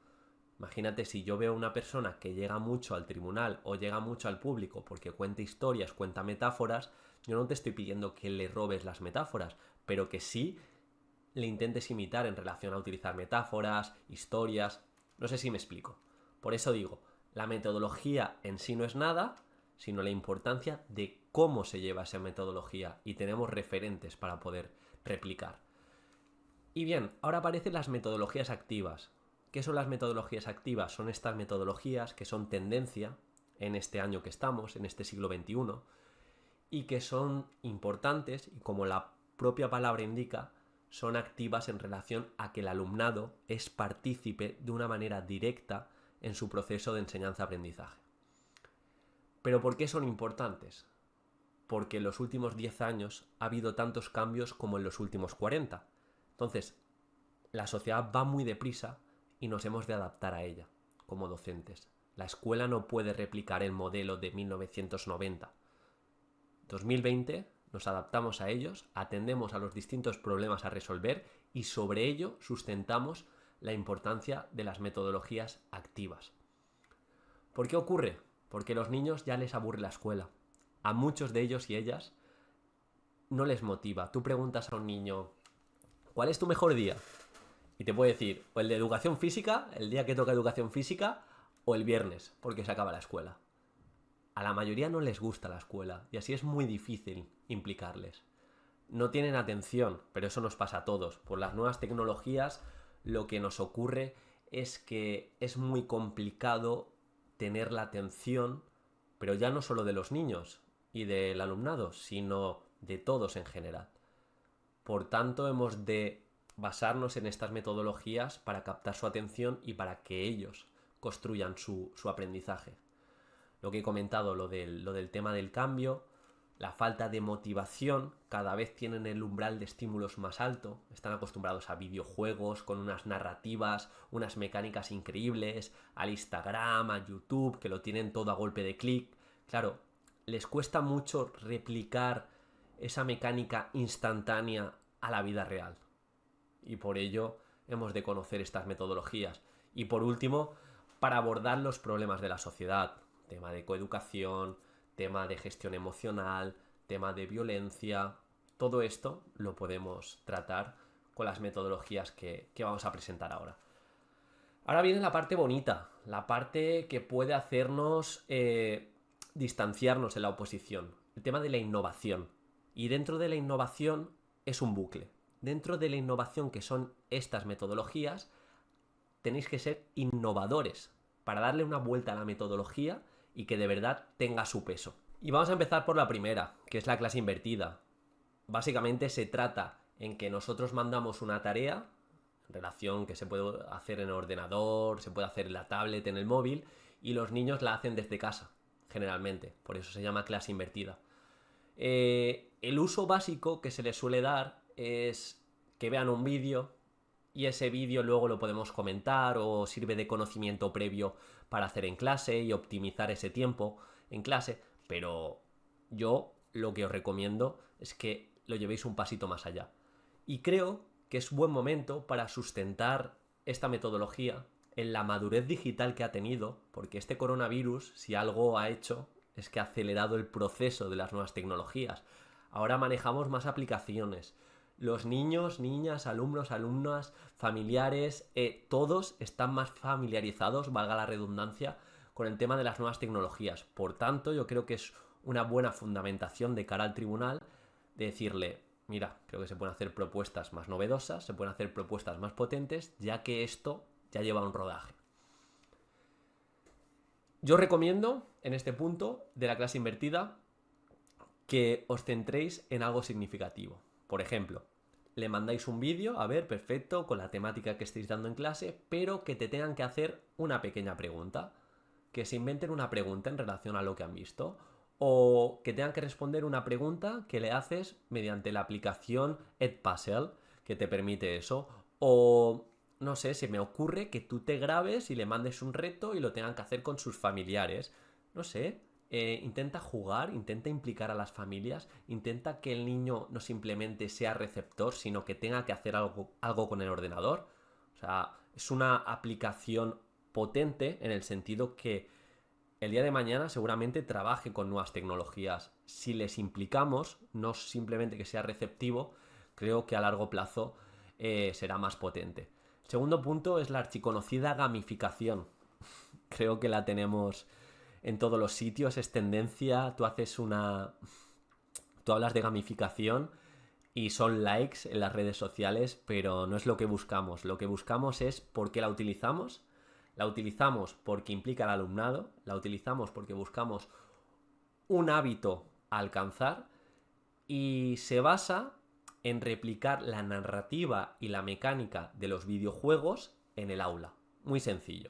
Imagínate si yo veo una persona que llega mucho al tribunal o llega mucho al público porque cuenta historias, cuenta metáforas, yo no te estoy pidiendo que le robes las metáforas, pero que sí le intentes imitar en relación a utilizar metáforas, historias. No sé si me explico. Por eso digo, la metodología en sí no es nada, sino la importancia de cómo se lleva esa metodología y tenemos referentes para poder replicar. Y bien, ahora aparecen las metodologías activas. ¿Qué son las metodologías activas? Son estas metodologías que son tendencia en este año que estamos, en este siglo XXI, y que son importantes y, como la propia palabra indica, son activas en relación a que el alumnado es partícipe de una manera directa en su proceso de enseñanza-aprendizaje. ¿Pero por qué son importantes? Porque en los últimos 10 años ha habido tantos cambios como en los últimos 40. Entonces, la sociedad va muy deprisa y nos hemos de adaptar a ella como docentes. La escuela no puede replicar el modelo de 1990. 2020 nos adaptamos a ellos, atendemos a los distintos problemas a resolver y sobre ello sustentamos la importancia de las metodologías activas. ¿Por qué ocurre? Porque a los niños ya les aburre la escuela. A muchos de ellos y ellas no les motiva. Tú preguntas a un niño, ¿cuál es tu mejor día? Y te puede decir, o el de educación física, el día que toca educación física, o el viernes, porque se acaba la escuela. A la mayoría no les gusta la escuela y así es muy difícil implicarles. No tienen atención, pero eso nos pasa a todos. Por las nuevas tecnologías lo que nos ocurre es que es muy complicado tener la atención, pero ya no solo de los niños y del alumnado, sino de todos en general. Por tanto, hemos de basarnos en estas metodologías para captar su atención y para que ellos construyan su aprendizaje. Lo que he comentado, lo del tema del cambio, la falta de motivación, cada vez tienen el umbral de estímulos más alto, están acostumbrados a videojuegos con unas narrativas, unas mecánicas increíbles, al Instagram, a YouTube, que lo tienen todo a golpe de clic. Claro, les cuesta mucho replicar esa mecánica instantánea a la vida real. Y por ello hemos de conocer estas metodologías. Y por último, para abordar los problemas de la sociedad, tema de coeducación, tema de gestión emocional, tema de violencia, todo esto lo podemos tratar con las metodologías que vamos a presentar ahora. Ahora viene la parte bonita, la parte que puede hacernos distanciarnos en la oposición, el tema de la innovación. Y dentro de la innovación es un bucle. Dentro de la innovación que son estas metodologías, tenéis que ser innovadores para darle una vuelta a la metodología y que de verdad tenga su peso. Y vamos a empezar por la primera, que es la clase invertida. Básicamente se trata en que nosotros mandamos una tarea, en relación que se puede hacer en el ordenador, se puede hacer en la tablet, en el móvil, y los niños la hacen desde casa, generalmente. Por eso se llama clase invertida. El uso básico que se les suele dar es que vean un vídeo y ese vídeo luego lo podemos comentar o sirve de conocimiento previo para hacer en clase y optimizar ese tiempo en clase, pero yo lo que os recomiendo es que lo llevéis un pasito más allá. Y creo que es buen momento para sustentar esta metodología en la madurez digital que ha tenido, porque este coronavirus, si algo ha hecho, es que ha acelerado el proceso de las nuevas tecnologías. Ahora manejamos más aplicaciones. Los niños, niñas, alumnos, alumnas, familiares, todos están más familiarizados, valga la redundancia, con el tema de las nuevas tecnologías. Por tanto, yo creo que es una buena fundamentación de cara al tribunal de decirle, mira, creo que se pueden hacer propuestas más novedosas, se pueden hacer propuestas más potentes, ya que esto ya lleva un rodaje. Yo recomiendo, en este punto de la clase invertida, que os centréis en algo significativo. Por ejemplo, le mandáis un vídeo, a ver, perfecto, con la temática que estéis dando en clase, pero que te tengan que hacer una pequeña pregunta. Que se inventen una pregunta en relación a lo que han visto. O que tengan que responder una pregunta que le haces mediante la aplicación Edpuzzle, que te permite eso. O, no sé, se me ocurre que tú te grabes y le mandes un reto y lo tengan que hacer con sus familiares. No sé. Intenta jugar, intenta implicar a las familias, intenta que el niño no simplemente sea receptor, sino que tenga que hacer algo con el ordenador. O sea, es una aplicación potente en el sentido que el día de mañana seguramente trabaje con nuevas tecnologías. Si les implicamos, no simplemente que sea receptivo, creo que a largo plazo será más potente. El segundo punto es la archiconocida gamificación. Creo que la tenemos en todos los sitios, es tendencia, tú hablas de gamificación y son likes en las redes sociales, pero no es lo que buscamos. Lo que buscamos es por qué la utilizamos. La utilizamos porque implica al alumnado, la utilizamos porque buscamos un hábito a alcanzar y se basa en replicar la narrativa y la mecánica de los videojuegos en el aula. Muy sencillo.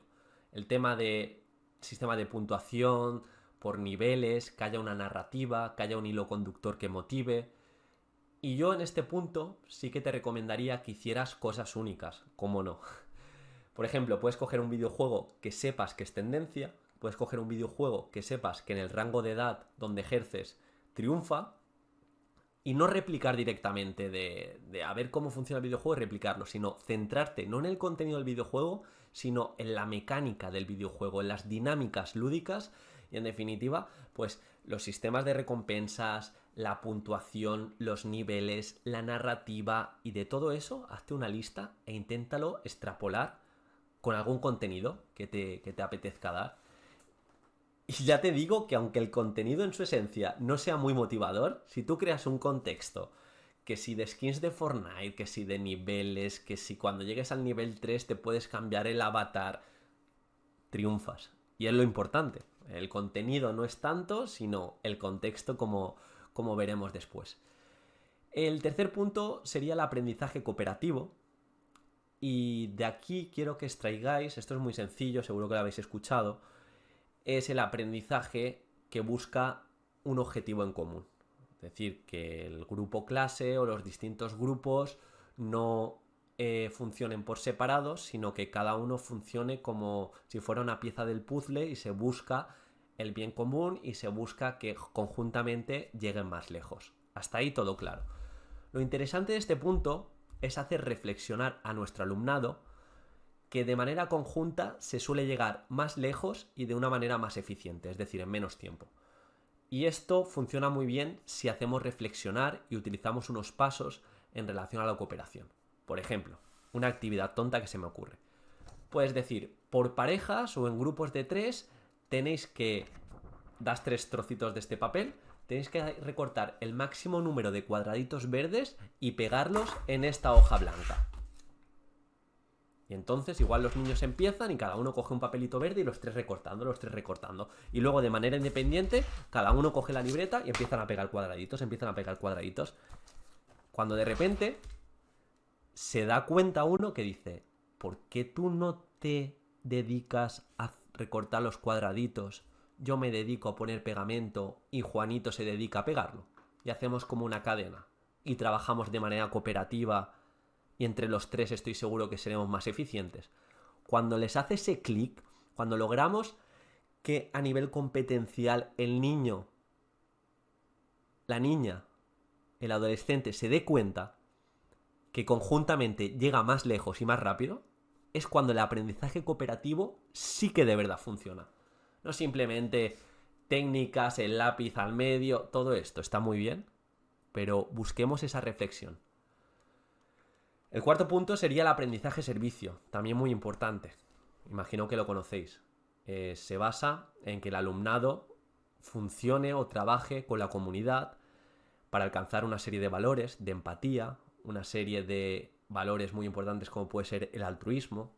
El tema de sistema de puntuación, por niveles, que haya una narrativa, que haya un hilo conductor que motive. Y yo en este punto sí que te recomendaría que hicieras cosas únicas, ¿cómo no? Por ejemplo, puedes coger un videojuego que sepas que es tendencia, puedes coger un videojuego que sepas que en el rango de edad donde ejerces triunfa, y no replicar directamente de a ver cómo funciona el videojuego y replicarlo, sino centrarte no en el contenido del videojuego, sino en la mecánica del videojuego, en las dinámicas lúdicas y en definitiva, pues los sistemas de recompensas, la puntuación, los niveles, la narrativa y de todo eso, hazte una lista e inténtalo extrapolar con algún contenido que te apetezca dar. Y ya te digo que aunque el contenido en su esencia no sea muy motivador, si tú creas un contexto, que si de skins de Fortnite, que si de niveles, que si cuando llegues al nivel 3 te puedes cambiar el avatar, triunfas. Y es lo importante. El contenido no es tanto, sino el contexto como veremos después. El tercer punto sería el aprendizaje cooperativo. Y de aquí quiero que extraigáis, esto es muy sencillo, seguro que lo habéis escuchado, es el aprendizaje que busca un objetivo en común. Es decir, que el grupo clase o los distintos grupos no funcionen por separados, sino que cada uno funcione como si fuera una pieza del puzzle y se busca el bien común y se busca que conjuntamente lleguen más lejos. Hasta ahí todo claro. Lo interesante de este punto es hacer reflexionar a nuestro alumnado que de manera conjunta se suele llegar más lejos y de una manera más eficiente, es decir, en menos tiempo. Y esto funciona muy bien si hacemos reflexionar y utilizamos unos pasos en relación a la cooperación. Por ejemplo, una actividad tonta que se me ocurre. Puedes decir, por parejas o en grupos de 3, tenéis que... das 3 trocitos de este papel, tenéis que recortar el máximo número de cuadraditos verdes y pegarlos en esta hoja blanca. Y entonces igual los niños empiezan y cada uno coge un papelito verde y los tres recortando. Y luego de manera independiente, cada uno coge la libreta y empiezan a pegar cuadraditos. Cuando de repente se da cuenta uno que dice, ¿por qué tú no te dedicas a recortar los cuadraditos? Yo me dedico a poner pegamento y Juanito se dedica a pegarlo. Y hacemos como una cadena. Y trabajamos de manera cooperativa. Y entre los tres estoy seguro que seremos más eficientes. Cuando les hace ese clic, cuando logramos que a nivel competencial el niño, la niña, el adolescente se dé cuenta que conjuntamente llega más lejos y más rápido, es cuando el aprendizaje cooperativo sí que de verdad funciona. No simplemente técnicas, el lápiz al medio, todo esto está muy bien, pero busquemos esa reflexión. El cuarto punto sería el aprendizaje servicio, también muy importante. Imagino que lo conocéis. Se basa en que el alumnado funcione o trabaje con la comunidad para alcanzar una serie de valores, de empatía, una serie de valores muy importantes como puede ser el altruismo,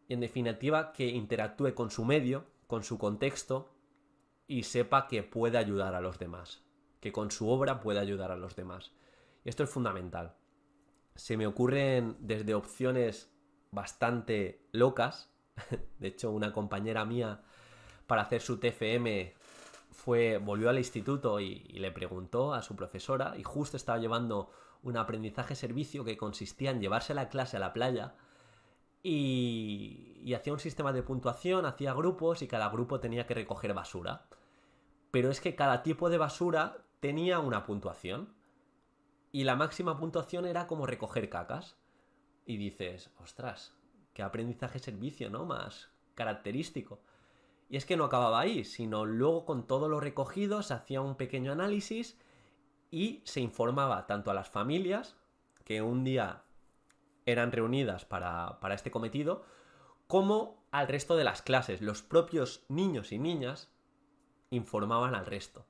y en definitiva que interactúe con su medio, con su contexto y sepa que puede ayudar a los demás, que con su obra puede ayudar a los demás. Y esto es fundamental. Se me ocurren desde opciones bastante locas. De hecho, una compañera mía para hacer su TFM volvió al instituto y le preguntó a su profesora y justo estaba llevando un aprendizaje servicio que consistía en llevarse la clase a la playa y hacía un sistema de puntuación, hacía grupos y cada grupo tenía que recoger basura. Pero es que cada tipo de basura tenía una puntuación. Y la máxima puntuación era como recoger cacas. Y dices, ostras, qué aprendizaje servicio, ¿no? Más característico. Y es que no acababa ahí, sino luego con todo lo recogido se hacía un pequeño análisis y se informaba tanto a las familias, que un día eran reunidas para este cometido, como al resto de las clases. Los propios niños y niñas informaban al resto.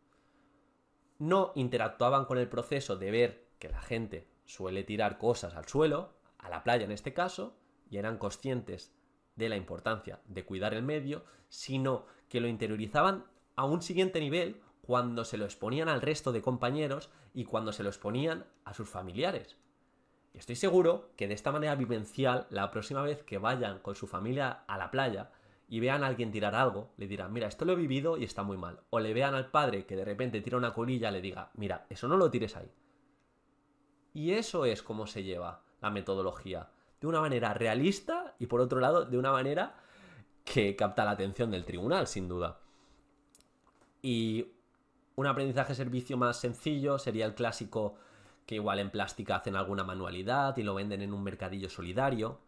No interactuaban con el proceso de ver que la gente suele tirar cosas al suelo, a la playa en este caso, y eran conscientes de la importancia de cuidar el medio, sino que lo interiorizaban a un siguiente nivel cuando se lo exponían al resto de compañeros y cuando se lo exponían a sus familiares. Y estoy seguro que de esta manera vivencial, la próxima vez que vayan con su familia a la playa y vean a alguien tirar algo, le dirán, mira, esto lo he vivido y está muy mal. O le vean al padre que de repente tira una colilla, le diga, mira, eso no lo tires ahí. Y eso es como se lleva la metodología. De una manera realista y por otro lado, de una manera que capta la atención del tribunal, sin duda. Y un aprendizaje-servicio más sencillo sería el clásico que igual en plástica hacen alguna manualidad y lo venden en un mercadillo solidario.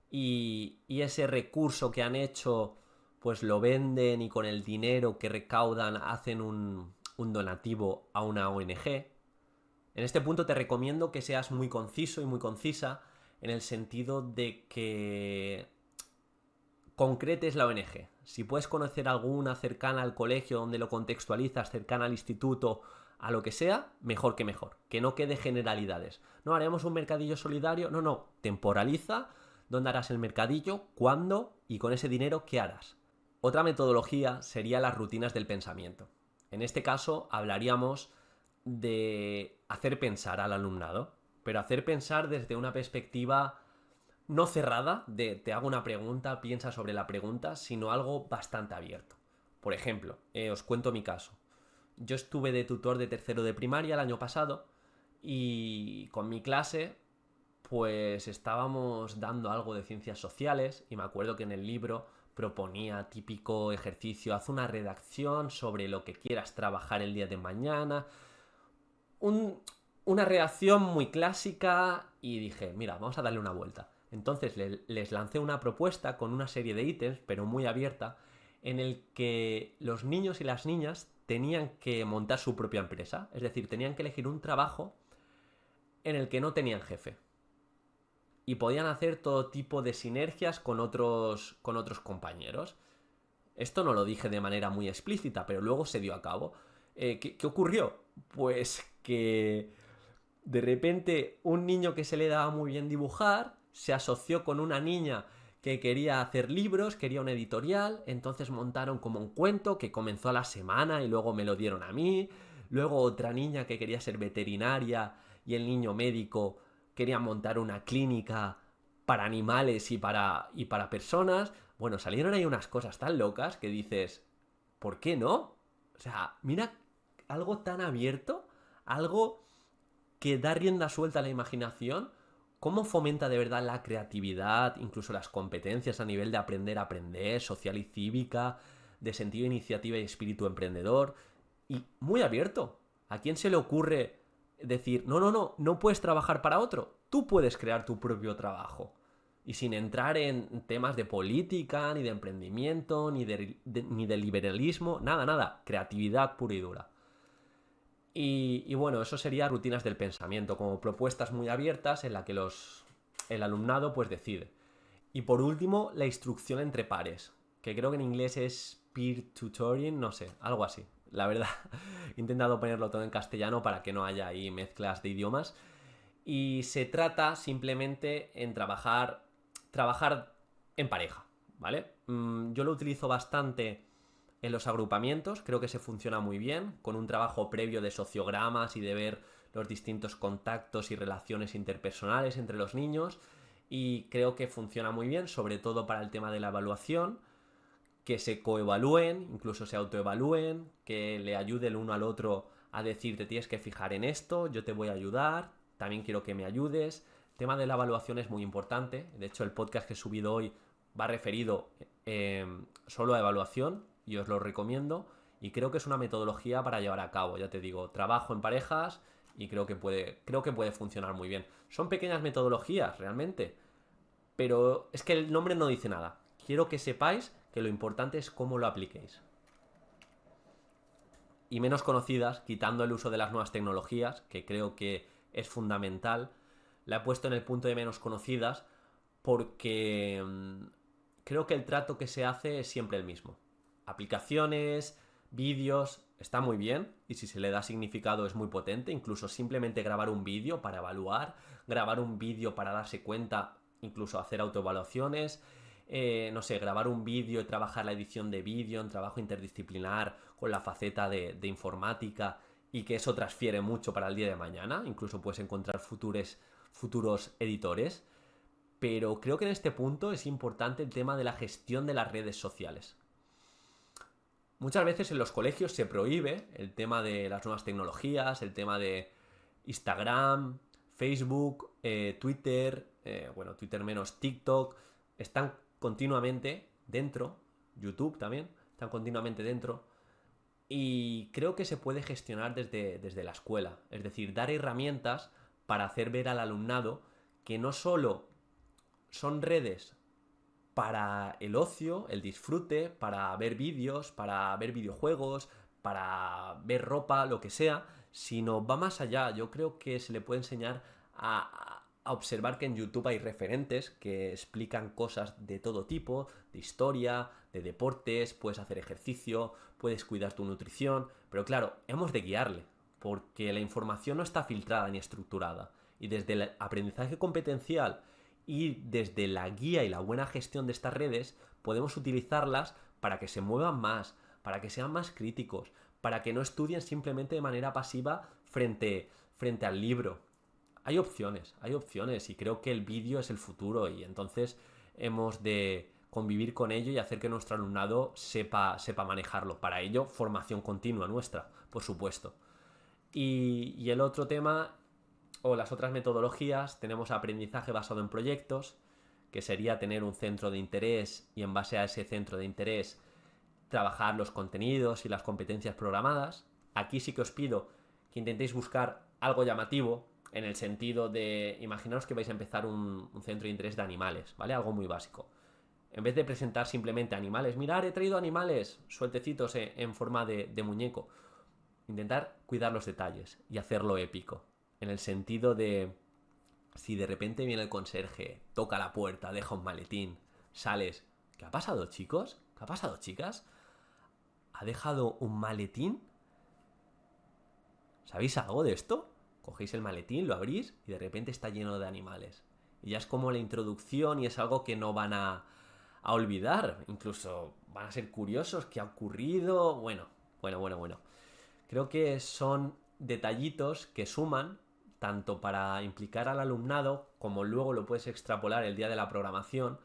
Y ese recurso que han hecho, pues lo venden y con el dinero que recaudan hacen un donativo a una ONG. En este punto te recomiendo que seas muy conciso y muy concisa en el sentido de que concretes la ONG. Si puedes conocer alguna cercana al colegio donde lo contextualizas, cercana al instituto, a lo que sea, mejor. Que no quede generalidades. No, haremos un mercadillo solidario. No. Temporaliza dónde harás el mercadillo, cuándo y con ese dinero qué harás. Otra metodología sería las rutinas del pensamiento. En este caso hablaríamos de hacer pensar al alumnado, pero hacer pensar desde una perspectiva no cerrada, de te hago una pregunta, piensa sobre la pregunta, sino algo bastante abierto. Por ejemplo, os cuento mi caso. Yo estuve de tutor de tercero de primaria el año pasado y con mi clase pues estábamos dando algo de ciencias sociales y me acuerdo que en el libro proponía típico ejercicio, haz una redacción sobre lo que quieras trabajar el día de mañana, una redacción muy clásica y dije, mira, vamos a darle una vuelta. Entonces les lancé una propuesta con una serie de ítems, pero muy abierta, en el que los niños y las niñas tenían que montar su propia empresa, es decir, tenían que elegir un trabajo en el que no tenían jefe. Y podían hacer todo tipo de sinergias con otros compañeros. Esto no lo dije de manera muy explícita, pero luego se dio a cabo. ¿Qué ocurrió? Pues que de repente un niño que se le daba muy bien dibujar se asoció con una niña que quería hacer libros, quería una editorial, entonces montaron como un cuento que comenzó a la semana y luego me lo dieron a mí. Luego otra niña que quería ser veterinaria y el niño médico quería montar una clínica para animales y para personas. Bueno, salieron ahí unas cosas tan locas que dices, ¿por qué no? O sea, mira, algo tan abierto, algo que da rienda suelta a la imaginación, cómo fomenta de verdad la creatividad, incluso las competencias a nivel de aprender a aprender, social y cívica, de sentido de iniciativa y espíritu emprendedor, y muy abierto. ¿A quién se le ocurre decir, no puedes trabajar para otro? Tú puedes crear tu propio trabajo. Y sin entrar en temas de política, ni de emprendimiento, ni de liberalismo, nada, creatividad pura y dura. Y bueno, eso sería rutinas del pensamiento, como propuestas muy abiertas en la que el alumnado pues decide. Y por último, la instrucción entre pares, que creo que en inglés es peer tutoring, no sé, algo así. La verdad, he intentado ponerlo todo en castellano para que no haya ahí mezclas de idiomas. Y se trata simplemente en trabajar en pareja, ¿vale? Yo lo utilizo bastante en los agrupamientos, creo que se funciona muy bien, con un trabajo previo de sociogramas y de ver los distintos contactos y relaciones interpersonales entre los niños, y creo que funciona muy bien, sobre todo para el tema de la evaluación, que se coevalúen, incluso se autoevalúen, que le ayude el uno al otro a decir, te tienes que fijar en esto, yo te voy a ayudar, también quiero que me ayudes. El tema de la evaluación es muy importante, de hecho el podcast que he subido hoy va referido solo a evaluación y os lo recomiendo, y creo que es una metodología para llevar a cabo, ya te digo, trabajo en parejas y creo que puede funcionar muy bien. Son pequeñas metodologías realmente, pero es que el nombre no dice nada. Quiero que sepáis que lo importante es cómo lo apliquéis. Y menos conocidas, quitando el uso de las nuevas tecnologías, que creo que es fundamental, la he puesto en el punto de menos conocidas porque creo que el trato que se hace es siempre el mismo. Aplicaciones, vídeos, está muy bien y si se le da significado es muy potente, incluso simplemente grabar un vídeo para evaluar, grabar un vídeo para darse cuenta, incluso hacer autoevaluaciones, grabar un vídeo y trabajar la edición de vídeo en trabajo interdisciplinar con la faceta de informática y que eso transfiere mucho para el día de mañana, incluso puedes encontrar futuros editores. pero creo que en este punto es importante el tema de la gestión de las redes sociales. Muchas veces en los colegios se prohíbe el tema de las nuevas tecnologías, el tema de Instagram, Facebook, Twitter, Twitter menos TikTok, están continuamente dentro, YouTube también, están continuamente dentro, y creo que se puede gestionar desde la escuela, es decir, dar herramientas para hacer ver al alumnado que no solo son redes para el ocio, el disfrute, para ver vídeos, para ver videojuegos, para ver ropa, lo que sea, sino va más allá. Yo creo que se le puede enseñar a observar que en YouTube hay referentes que explican cosas de todo tipo, de historia, de deportes, puedes hacer ejercicio, puedes cuidar tu nutrición, pero claro, hemos de guiarle, porque la información no está filtrada ni estructurada. Y desde el aprendizaje competencial y desde la guía y la buena gestión de estas redes podemos utilizarlas para que se muevan más, para que sean más críticos, para que no estudien simplemente de manera pasiva frente al libro. Hay opciones y creo que el vídeo es el futuro y entonces hemos de convivir con ello y hacer que nuestro alumnado sepa manejarlo. Para ello, formación continua nuestra, por supuesto. Y el otro tema, o las otras metodologías, tenemos aprendizaje basado en proyectos, que sería tener un centro de interés y en base a ese centro de interés trabajar los contenidos y las competencias programadas. Aquí sí que os pido que intentéis buscar algo llamativo, en el sentido de, imaginaos que vais a empezar un centro de interés de animales, ¿vale? Algo muy básico. En vez de presentar simplemente animales, mirad, he traído animales sueltecitos en forma de muñeco. Intentar cuidar los detalles y hacerlo épico. En el sentido de, si de repente viene el conserje, toca la puerta, deja un maletín, sales. ¿Qué ha pasado, chicos? ¿Qué ha pasado, chicas? ¿Ha dejado un maletín? ¿Sabéis algo de esto? Cogéis el maletín, lo abrís y de repente está lleno de animales. Y ya es como la introducción y es algo que no van a olvidar. Incluso van a ser curiosos qué ha ocurrido. Bueno. Creo que son detallitos que suman tanto para implicar al alumnado como luego lo puedes extrapolar el día de la programación.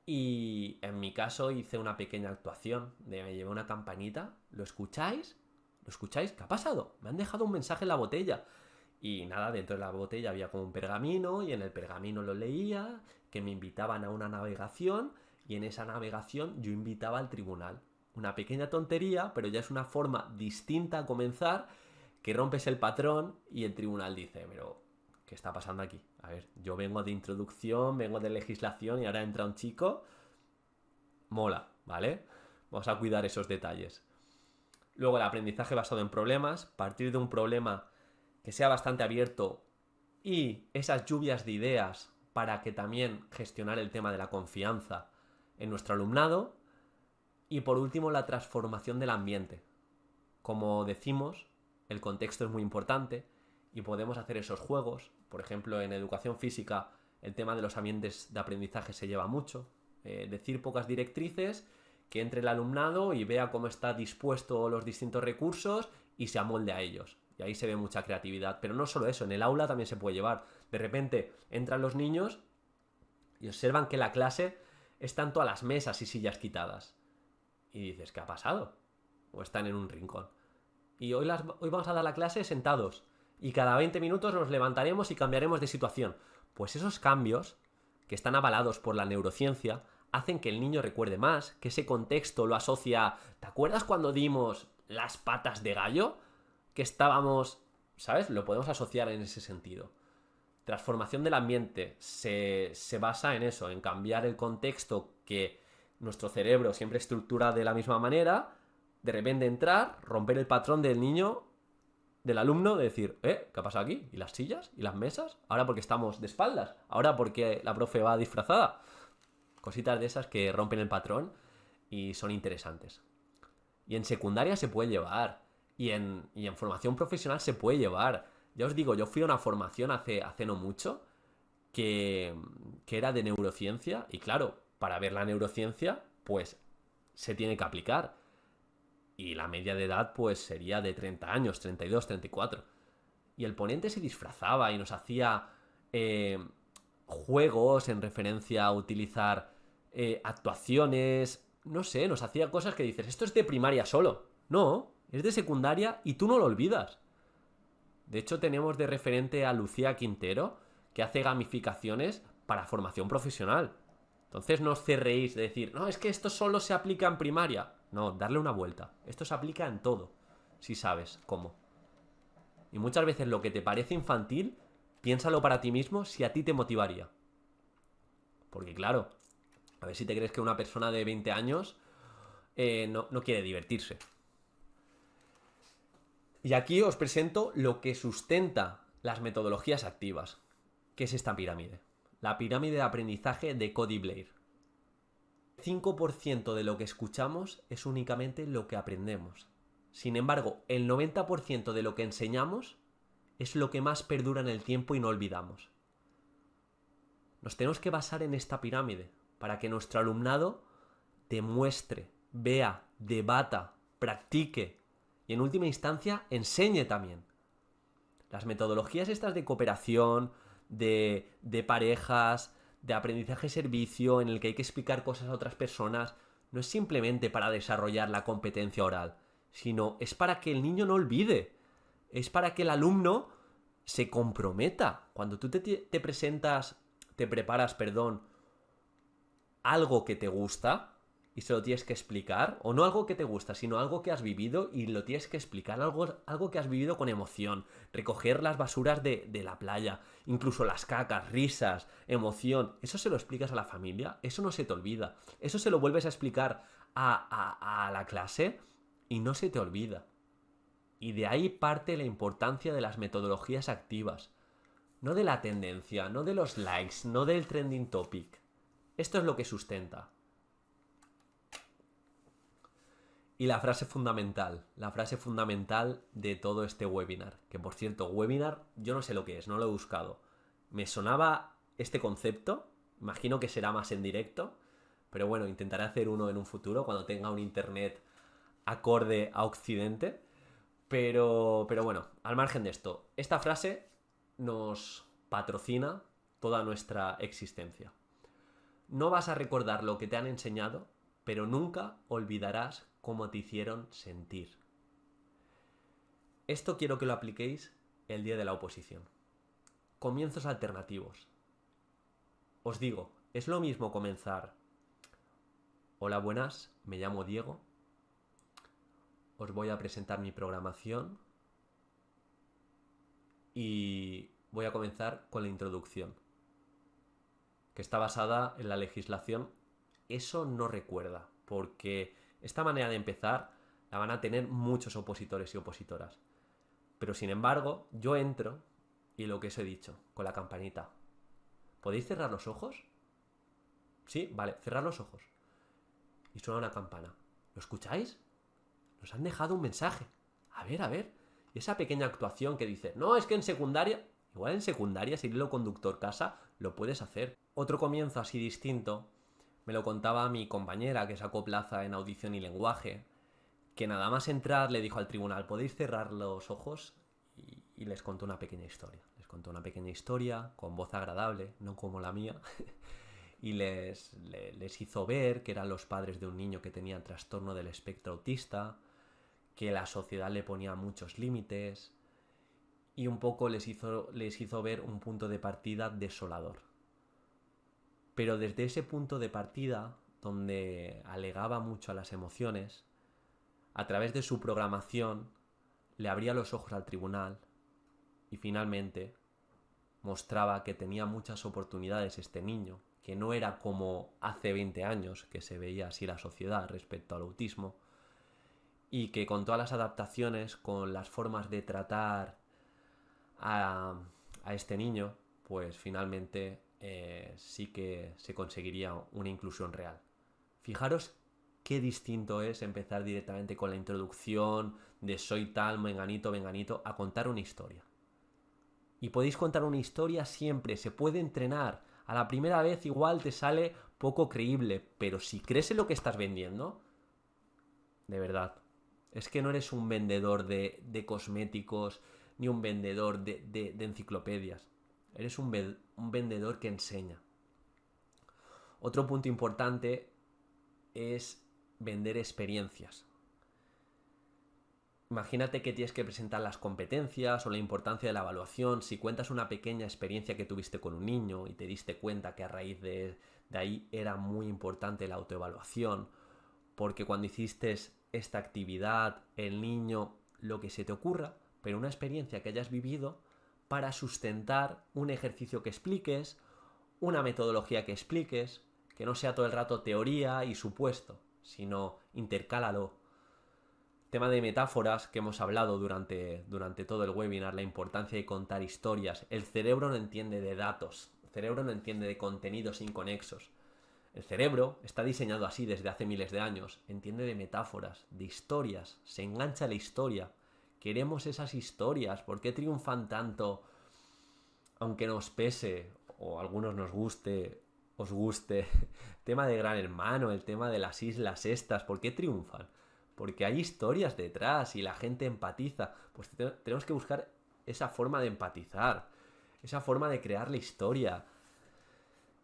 Y en mi caso hice una pequeña actuación de me llevé una campanita. ¿Lo escucháis? ¿Lo escucháis? ¿Qué ha pasado? Me han dejado un mensaje en la botella. Y nada, dentro de la botella había como un pergamino y en el pergamino lo leía, que me invitaban a una navegación y en esa navegación yo invitaba al tribunal. Una pequeña tontería, pero ya es una forma distinta a comenzar, que rompes el patrón y el tribunal dice, pero ¿qué está pasando aquí? A ver, yo vengo de introducción, vengo de legislación y ahora entra un chico. Mola, ¿vale? Vamos a cuidar esos detalles. Luego el aprendizaje basado en problemas, partir de un problema que sea bastante abierto y esas lluvias de ideas para que también gestionar el tema de la confianza en nuestro alumnado. Y por último, la transformación del ambiente. Como decimos, el contexto es muy importante y podemos hacer esos juegos. Por ejemplo, en educación física el tema de los ambientes de aprendizaje se lleva mucho. Decir pocas directrices, que entre el alumnado y vea cómo está dispuesto los distintos recursos y se amolde a ellos. Y ahí se ve mucha creatividad. Pero no solo eso, en el aula también se puede llevar. De repente entran los niños y observan que la clase están todas las mesas y sillas quitadas. Y dices, ¿qué ha pasado? O están en un rincón. Y hoy vamos a dar la clase sentados. Y cada 20 minutos nos levantaremos y cambiaremos de situación. Pues esos cambios, que están avalados por la neurociencia, hacen que el niño recuerde más, que ese contexto lo asocia. ¿Te acuerdas cuando dimos las patas de gallo? Que estábamos, ¿sabes? Lo podemos asociar en ese sentido. Transformación del ambiente se basa en eso, en cambiar el contexto que nuestro cerebro siempre estructura de la misma manera, de repente entrar, romper el patrón del niño, del alumno, de decir, ¿qué ha pasado aquí? ¿Y las sillas? ¿Y las mesas? ¿Ahora porque estamos de espaldas? ¿Ahora porque la profe va disfrazada? Cositas de esas que rompen el patrón y son interesantes. Y en secundaria se puede llevar. Y en formación profesional se puede llevar. Ya os digo, yo fui a una formación hace no mucho que era de neurociencia. Y claro, para ver la neurociencia, pues se tiene que aplicar. Y la media de edad, pues sería de 30 años, 32, 34. Y el ponente se disfrazaba y nos hacía juegos en referencia a utilizar actuaciones, no sé, nos hacía cosas que dices, esto es de primaria solo. No, es de secundaria y tú no lo olvidas. De hecho, tenemos de referente a Lucía Quintero, que hace gamificaciones para formación profesional. Entonces no os cerréis de decir, no, es que esto solo se aplica en primaria. No, darle una vuelta. Esto se aplica en todo, si sabes cómo. Y muchas veces lo que te parece infantil, piénsalo para ti mismo si a ti te motivaría. Porque claro, a ver si te crees que una persona de 20 años no quiere divertirse. Y aquí os presento lo que sustenta las metodologías activas, que es esta pirámide. La pirámide de aprendizaje de Cody Blair. 5% de lo que escuchamos es únicamente lo que aprendemos. Sin embargo, el 90% de lo que enseñamos es lo que más perdura en el tiempo y no olvidamos. Nos tenemos que basar en esta pirámide para que nuestro alumnado demuestre, vea, debata, practique y en última instancia enseñe también. Las metodologías estas de cooperación, de parejas, de aprendizaje-servicio en el que hay que explicar cosas a otras personas, no es simplemente para desarrollar la competencia oral, sino es para que el niño no olvide, es para que el alumno se comprometa. Cuando tú te preparas, algo que te gusta y se lo tienes que explicar, o no algo que te gusta, sino algo que has vivido y lo tienes que explicar, algo que has vivido con emoción, recoger las basuras de la playa, incluso las cacas, risas, emoción, eso se lo explicas a la familia, eso no se te olvida, eso se lo vuelves a explicar a la clase y no se te olvida. Y de ahí parte la importancia de las metodologías activas, no de la tendencia, no de los likes, no del trending topic. Esto es lo que sustenta. Y la frase fundamental de todo este webinar, que por cierto, webinar, yo no sé lo que es, no lo he buscado. Me sonaba este concepto, imagino que será más en directo, pero bueno, intentaré hacer uno en un futuro cuando tenga un internet acorde a Occidente. Pero bueno, al margen de esto, esta frase nos patrocina toda nuestra existencia. No vas a recordar lo que te han enseñado, pero nunca olvidarás cómo te hicieron sentir. Esto quiero que lo apliquéis el día de la oposición. Comienzos alternativos. Os digo, es lo mismo comenzar: hola, buenas, me llamo Diego, os voy a presentar mi programación y voy a comenzar con la introducción, que está basada en la legislación. Eso no recuerda, porque esta manera de empezar la van a tener muchos opositores y opositoras. Pero sin embargo, yo entro y lo que os he dicho, con la campanita. ¿Podéis cerrar los ojos? Sí, vale, cerrar los ojos. Y suena una campana. ¿Lo escucháis? Nos han dejado un mensaje. A ver. Y esa pequeña actuación que dice, no, es que en secundaria, igual en secundaria, si el hilo conductor casa, lo puedes hacer. Otro comienzo así distinto me lo contaba mi compañera que sacó plaza en audición y lenguaje, que nada más entrar le dijo al tribunal, ¿podéis cerrar los ojos? Y les contó una pequeña historia. Les contó una pequeña historia con voz agradable, no como la mía, y les hizo ver que eran los padres de un niño que tenía trastorno del espectro autista, que la sociedad le ponía muchos límites, y un poco les hizo ver un punto de partida desolador. Pero desde ese punto de partida, donde alegaba mucho a las emociones, a través de su programación, le abría los ojos al tribunal y finalmente mostraba que tenía muchas oportunidades este niño, que no era como hace 20 años, que se veía así la sociedad respecto al autismo, y que con todas las adaptaciones, con las formas de tratar a este niño, pues finalmente sí que se conseguiría una inclusión real. Fijaros qué distinto es empezar directamente con la introducción de soy tal, menganito, a contar una historia. Y podéis contar una historia siempre, se puede entrenar. A la primera vez igual te sale poco creíble, pero si crees en lo que estás vendiendo, de verdad, es que no eres un vendedor de cosméticos ni un vendedor de enciclopedias. Eres un vendedor que enseña. Otro punto importante es vender experiencias. Imagínate que tienes que presentar las competencias o la importancia de la evaluación. Si cuentas una pequeña experiencia que tuviste con un niño y te diste cuenta que a raíz de ahí era muy importante la autoevaluación, porque cuando hiciste esta actividad, el niño, lo que se te ocurra, pero una experiencia que hayas vivido para sustentar un ejercicio que expliques, una metodología que expliques, que no sea todo el rato teoría y supuesto, sino intercálalo. Tema de metáforas que hemos hablado durante todo el webinar, la importancia de contar historias. El cerebro no entiende de datos, el cerebro no entiende de contenidos inconexos. El cerebro está diseñado así desde hace miles de años, entiende de metáforas, de historias, se engancha a la historia. Queremos esas historias, ¿por qué triunfan tanto? Aunque nos pese, o a algunos nos guste, os guste, tema de Gran Hermano, el tema de las islas estas, ¿por qué triunfan? Porque hay historias detrás y la gente empatiza. Pues tenemos que buscar esa forma de empatizar, esa forma de crear la historia.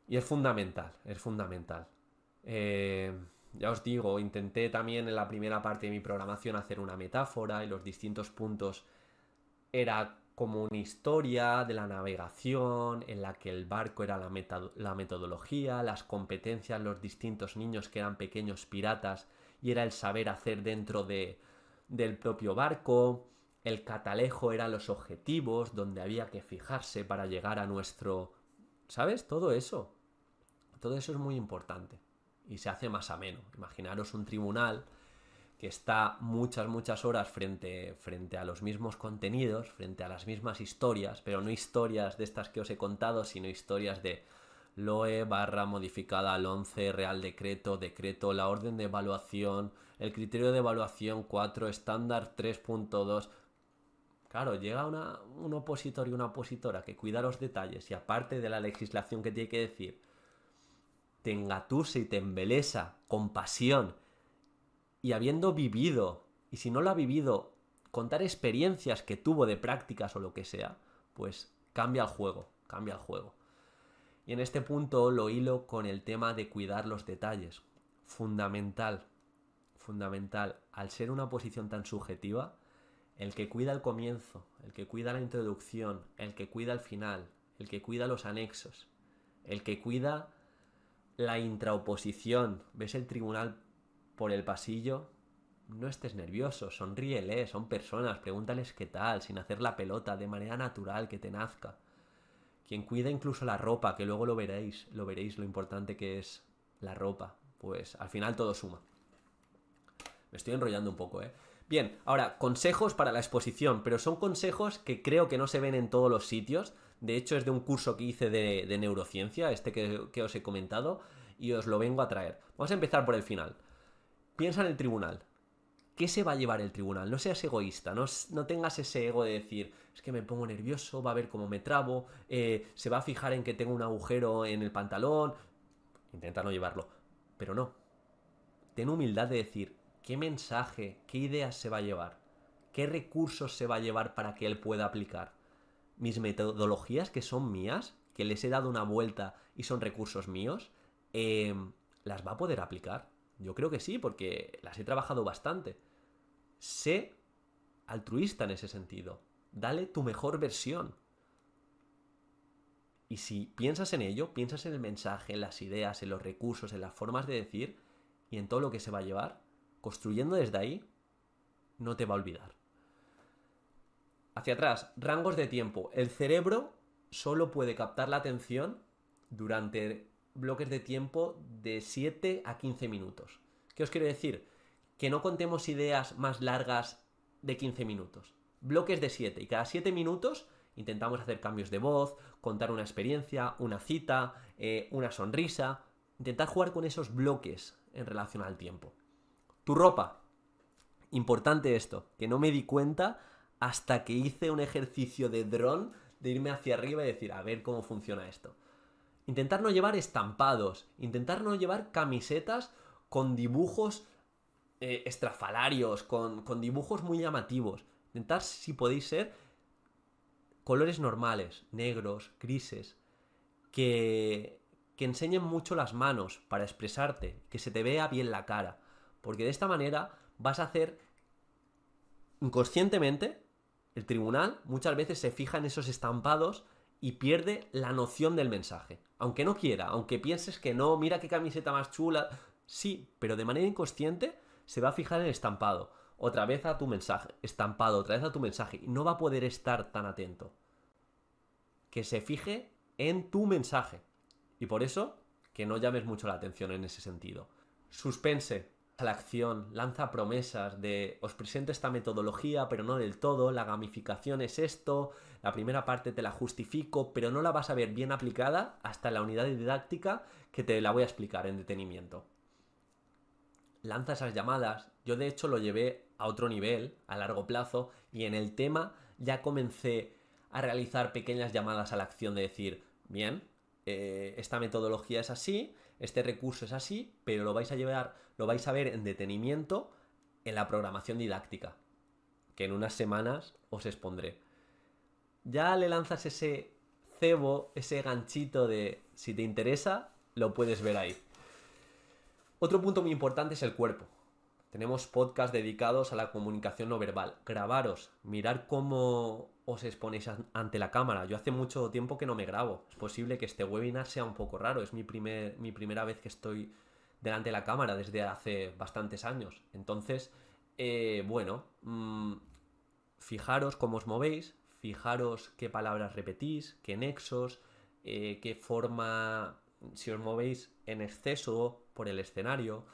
Y es fundamental, es fundamental. Ya os digo, intenté también en la primera parte de mi programación hacer una metáfora y los distintos puntos era como una historia de la navegación en la que el barco era la metodología, las competencias, los distintos niños que eran pequeños piratas y era el saber hacer dentro del propio barco, el catalejo eran los objetivos donde había que fijarse para llegar a nuestro... ¿Sabes? Todo eso es muy importante y se hace más ameno. Imaginaros un tribunal que está muchas horas frente a los mismos contenidos, frente a las mismas historias, pero no historias de estas que os he contado, sino historias de LOE barra modificada al 11, Real Decreto, la orden de evaluación, el criterio de evaluación 4, estándar 3.2. Claro, llega un opositor y una opositora que cuida los detalles y aparte de la legislación que tiene que decir, te engatusa y te embelesa con pasión y habiendo vivido, y si no lo ha vivido, contar experiencias que tuvo de prácticas o lo que sea, pues cambia el juego. Y en este punto lo hilo con el tema de cuidar los detalles. Fundamental. Al ser una posición tan subjetiva, el que cuida el comienzo, el que cuida la introducción, el que cuida el final, el que cuida los anexos, el que cuida la intraoposición, ves el tribunal por el pasillo, no estés nervioso, sonríele, son personas, pregúntales qué tal, sin hacer la pelota, de manera natural, que te nazca. Quien cuida incluso la ropa, que luego lo veréis lo importante que es la ropa, pues al final todo suma. Me estoy enrollando un poco, ¿eh? Bien, ahora, consejos para la exposición, pero son consejos que creo que no se ven en todos los sitios. De hecho, es de un curso que hice de neurociencia, que os he comentado, y os lo vengo a traer. Vamos a empezar por el final. Piensa en el tribunal. ¿Qué se va a llevar el tribunal? No seas egoísta, no tengas ese ego de decir, es que me pongo nervioso, va a ver cómo me trabo, se va a fijar en que tengo un agujero en el pantalón. Intenta no llevarlo, pero no. Ten humildad de decir, ¿qué mensaje, qué ideas se va a llevar? ¿Qué recursos se va a llevar para que él pueda aplicar? Mis metodologías que son mías, que les he dado una vuelta y son recursos míos, ¿las va a poder aplicar? Yo creo que sí, porque las he trabajado bastante. Sé altruista en ese sentido. Dale tu mejor versión. Y si piensas en ello, piensas en el mensaje, en las ideas, en los recursos, en las formas de decir y en todo lo que se va a llevar, construyendo desde ahí, no te va a olvidar. Hacia atrás, rangos de tiempo. El cerebro solo puede captar la atención durante bloques de tiempo de 7 a 15 minutos. ¿Qué os quiero decir? Que no contemos ideas más largas de 15 minutos. Bloques de 7 y cada 7 minutos intentamos hacer cambios de voz, contar una experiencia, una cita, una sonrisa. Intentar jugar con esos bloques en relación al tiempo. Tu ropa. Importante esto, que no me di cuenta hasta que hice un ejercicio de dron, de irme hacia arriba y decir, a ver cómo funciona esto. Intentar no llevar estampados, intentar no llevar camisetas con dibujos estrafalarios, con dibujos muy llamativos. Intentar, si podéis ser, colores normales, negros, grises, que enseñen mucho las manos para expresarte, que se te vea bien la cara, porque de esta manera vas a hacer inconscientemente, el tribunal muchas veces se fija en esos estampados y pierde la noción del mensaje. Aunque no quiera, aunque pienses que no, mira qué camiseta más chula. Sí, pero de manera inconsciente se va a fijar en el estampado. Otra vez a tu mensaje, estampado, otra vez a tu mensaje. Y no va a poder estar tan atento. Que se fije en tu mensaje. Y por eso, que no llames mucho la atención en ese sentido. Suspense a la acción, lanza promesas de os presento esta metodología, pero no del todo, la gamificación es esto, la primera parte te la justifico, pero no la vas a ver bien aplicada hasta la unidad didáctica que te la voy a explicar en detenimiento. Lanza esas llamadas, yo de hecho lo llevé a otro nivel, a largo plazo, y en el tema ya comencé a realizar pequeñas llamadas a la acción de decir, bien, esta metodología es así, este recurso es así, pero lo vais a ver en detenimiento en la programación didáctica, que en unas semanas os expondré. Ya le lanzas ese cebo, ese ganchito de si te interesa, lo puedes ver ahí. Otro punto muy importante es el cuerpo. Tenemos podcasts dedicados a la comunicación no verbal. Grabaros, mirar cómo os exponéis ante la cámara. Yo hace mucho tiempo que no me grabo. Es posible que este webinar sea un poco raro. Es mi primera vez que estoy delante de la cámara desde hace bastantes años. Entonces, fijaros cómo os movéis, fijaros qué palabras repetís, qué nexos, qué forma, si os movéis en exceso por el escenario,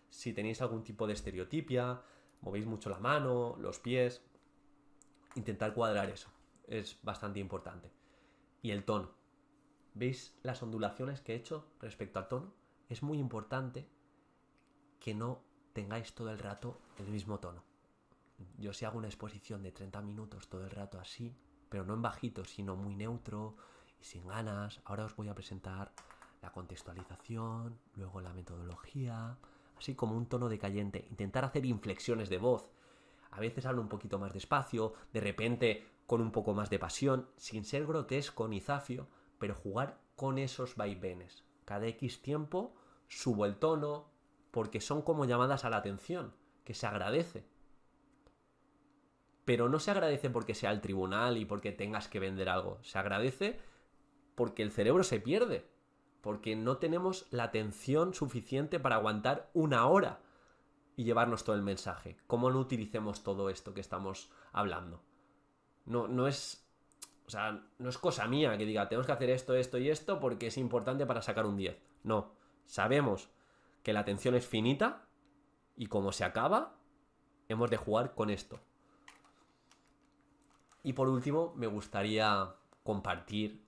si tenéis algún tipo de estereotipia, movéis mucho la mano, los pies. Intentar cuadrar eso. Es bastante importante. Y el tono. ¿Veis las ondulaciones que he hecho respecto al tono? Es muy importante que no tengáis todo el rato el mismo tono. Yo si hago una exposición de 30 minutos todo el rato así, pero no en bajito, sino muy neutro y sin ganas. Ahora os voy a presentar la contextualización, luego la metodología, así como un tono decayente. Intentar hacer inflexiones de voz. A veces hablo un poquito más despacio, de repente con un poco más de pasión, sin ser grotesco ni zafio, pero jugar con esos vaivenes. Cada X tiempo subo el tono, porque son como llamadas a la atención, que se agradece. Pero no se agradece porque sea el tribunal y porque tengas que vender algo. Se agradece porque el cerebro se pierde. Porque no tenemos la atención suficiente para aguantar una hora y llevarnos todo el mensaje. ¿Cómo no utilicemos todo esto que estamos hablando? No es cosa mía que diga, tenemos que hacer esto, esto y esto porque es importante para sacar un 10. No, sabemos que la atención es finita y como se acaba, hemos de jugar con esto. Y por último, me gustaría compartir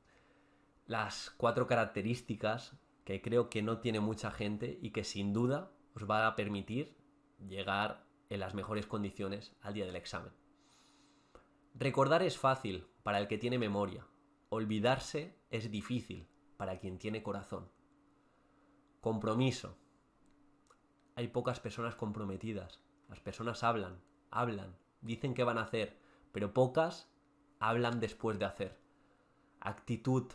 las 4 características que creo que no tiene mucha gente y que sin duda os va a permitir llegar en las mejores condiciones al día del examen. Recordar es fácil para el que tiene memoria. Olvidarse es difícil para quien tiene corazón. Compromiso. Hay pocas personas comprometidas. Las personas hablan, dicen que van a hacer, pero pocas hablan después de hacer. Actitud.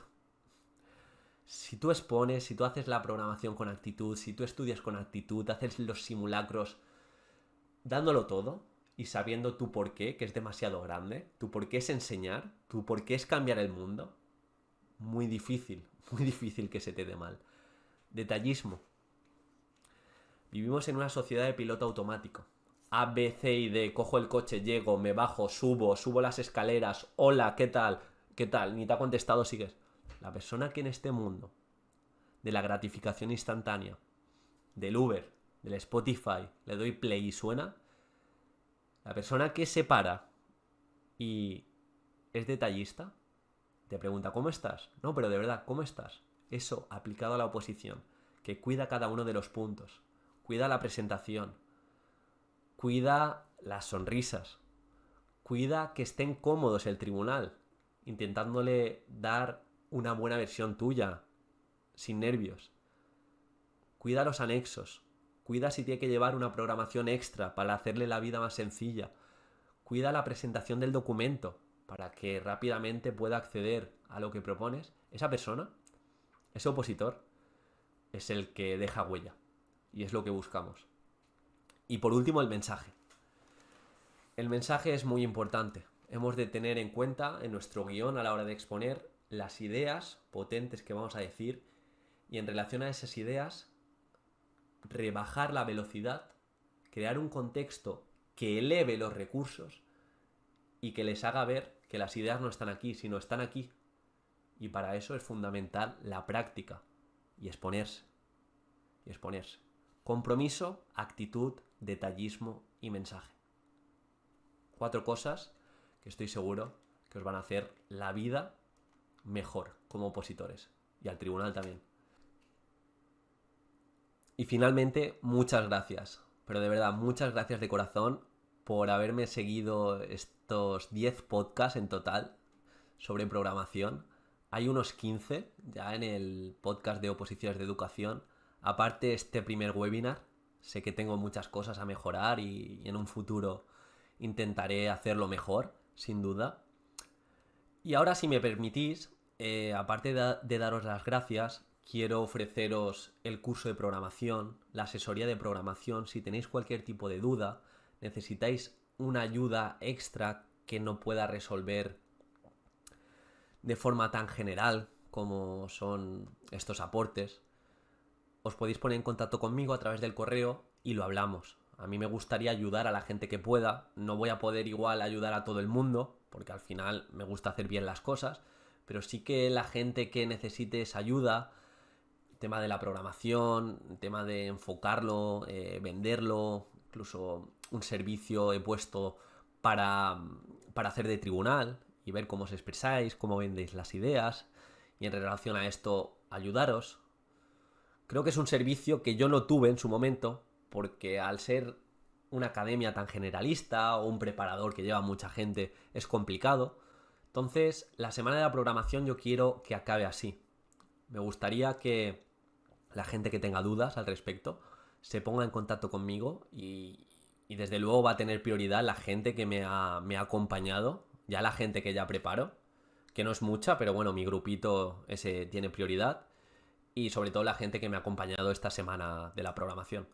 Si tú expones, si tú haces la programación con actitud, si tú estudias con actitud, haces los simulacros dándolo todo y sabiendo tu por qué, que es demasiado grande, tu por qué es enseñar, tu por qué es cambiar el mundo, muy difícil que se te dé mal. Detallismo. Vivimos en una sociedad de piloto automático. A, B, C y D, cojo el coche, llego, me bajo, subo las escaleras, hola, ¿qué tal? Ni te ha contestado, sigues. La persona que en este mundo de la gratificación instantánea, del Uber, del Spotify, le doy play y suena, la persona que se para y es detallista, te pregunta, ¿cómo estás? No, pero de verdad, ¿cómo estás? Eso aplicado a la oposición, que cuida cada uno de los puntos, cuida la presentación, cuida las sonrisas, cuida que estén cómodos el tribunal, intentándole dar una buena versión tuya, sin nervios. Cuida los anexos, cuida si tiene que llevar una programación extra para hacerle la vida más sencilla. Cuida la presentación del documento, para que rápidamente pueda acceder a lo que propones, esa persona, ese opositor, es el que deja huella. Y es lo que buscamos. Y por último, el mensaje. El mensaje es muy importante. Hemos de tener en cuenta en nuestro guión a la hora de exponer las ideas potentes que vamos a decir y en relación a esas ideas rebajar la velocidad, crear un contexto que eleve los recursos y que les haga ver que las ideas no están aquí, sino están aquí. Y para eso es fundamental la práctica y exponerse. Compromiso, actitud, detallismo y mensaje. 4 cosas que estoy seguro que os van a hacer la vida mejor como opositores y al tribunal también. Y finalmente, muchas gracias, pero de verdad, muchas gracias de corazón por haberme seguido estos 10 podcasts en total sobre programación. Hay unos 15 ya en el podcast de oposiciones de educación. Aparte, este primer webinar, sé que tengo muchas cosas a mejorar y en un futuro intentaré hacerlo mejor, sin duda. Y ahora, si me permitís, aparte de daros las gracias, quiero ofreceros el curso de programación, la asesoría de programación. Si tenéis cualquier tipo de duda, necesitáis una ayuda extra que no pueda resolver de forma tan general como son estos aportes, os podéis poner en contacto conmigo a través del correo y lo hablamos. A mí me gustaría ayudar a la gente que pueda. No voy a poder igual ayudar a todo el mundo, porque al final me gusta hacer bien las cosas, pero sí que la gente que necesite esa ayuda, el tema de la programación, el tema de enfocarlo, venderlo, incluso un servicio he puesto para hacer de tribunal y ver cómo os expresáis, cómo vendéis las ideas y en relación a esto ayudaros. Creo que es un servicio que yo no tuve en su momento porque al ser una academia tan generalista o un preparador que lleva mucha gente es complicado. Entonces, la semana de la programación yo quiero que acabe así. Me gustaría que la gente que tenga dudas al respecto se ponga en contacto conmigo y desde luego va a tener prioridad la gente que me ha acompañado, ya la gente que ya preparo, que no es mucha, pero bueno, mi grupito ese tiene prioridad y sobre todo la gente que me ha acompañado esta semana de la programación.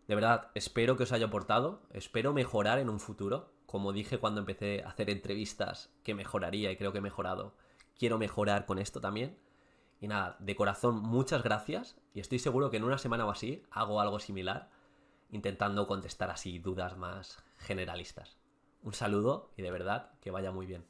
De verdad, espero que os haya aportado, espero mejorar en un futuro. Como dije cuando empecé a hacer entrevistas, que mejoraría y creo que he mejorado. Quiero mejorar con esto también. Y nada, de corazón, muchas gracias. Y estoy seguro que en una semana o así hago algo similar, intentando contestar así dudas más generalistas. Un saludo y de verdad que vaya muy bien.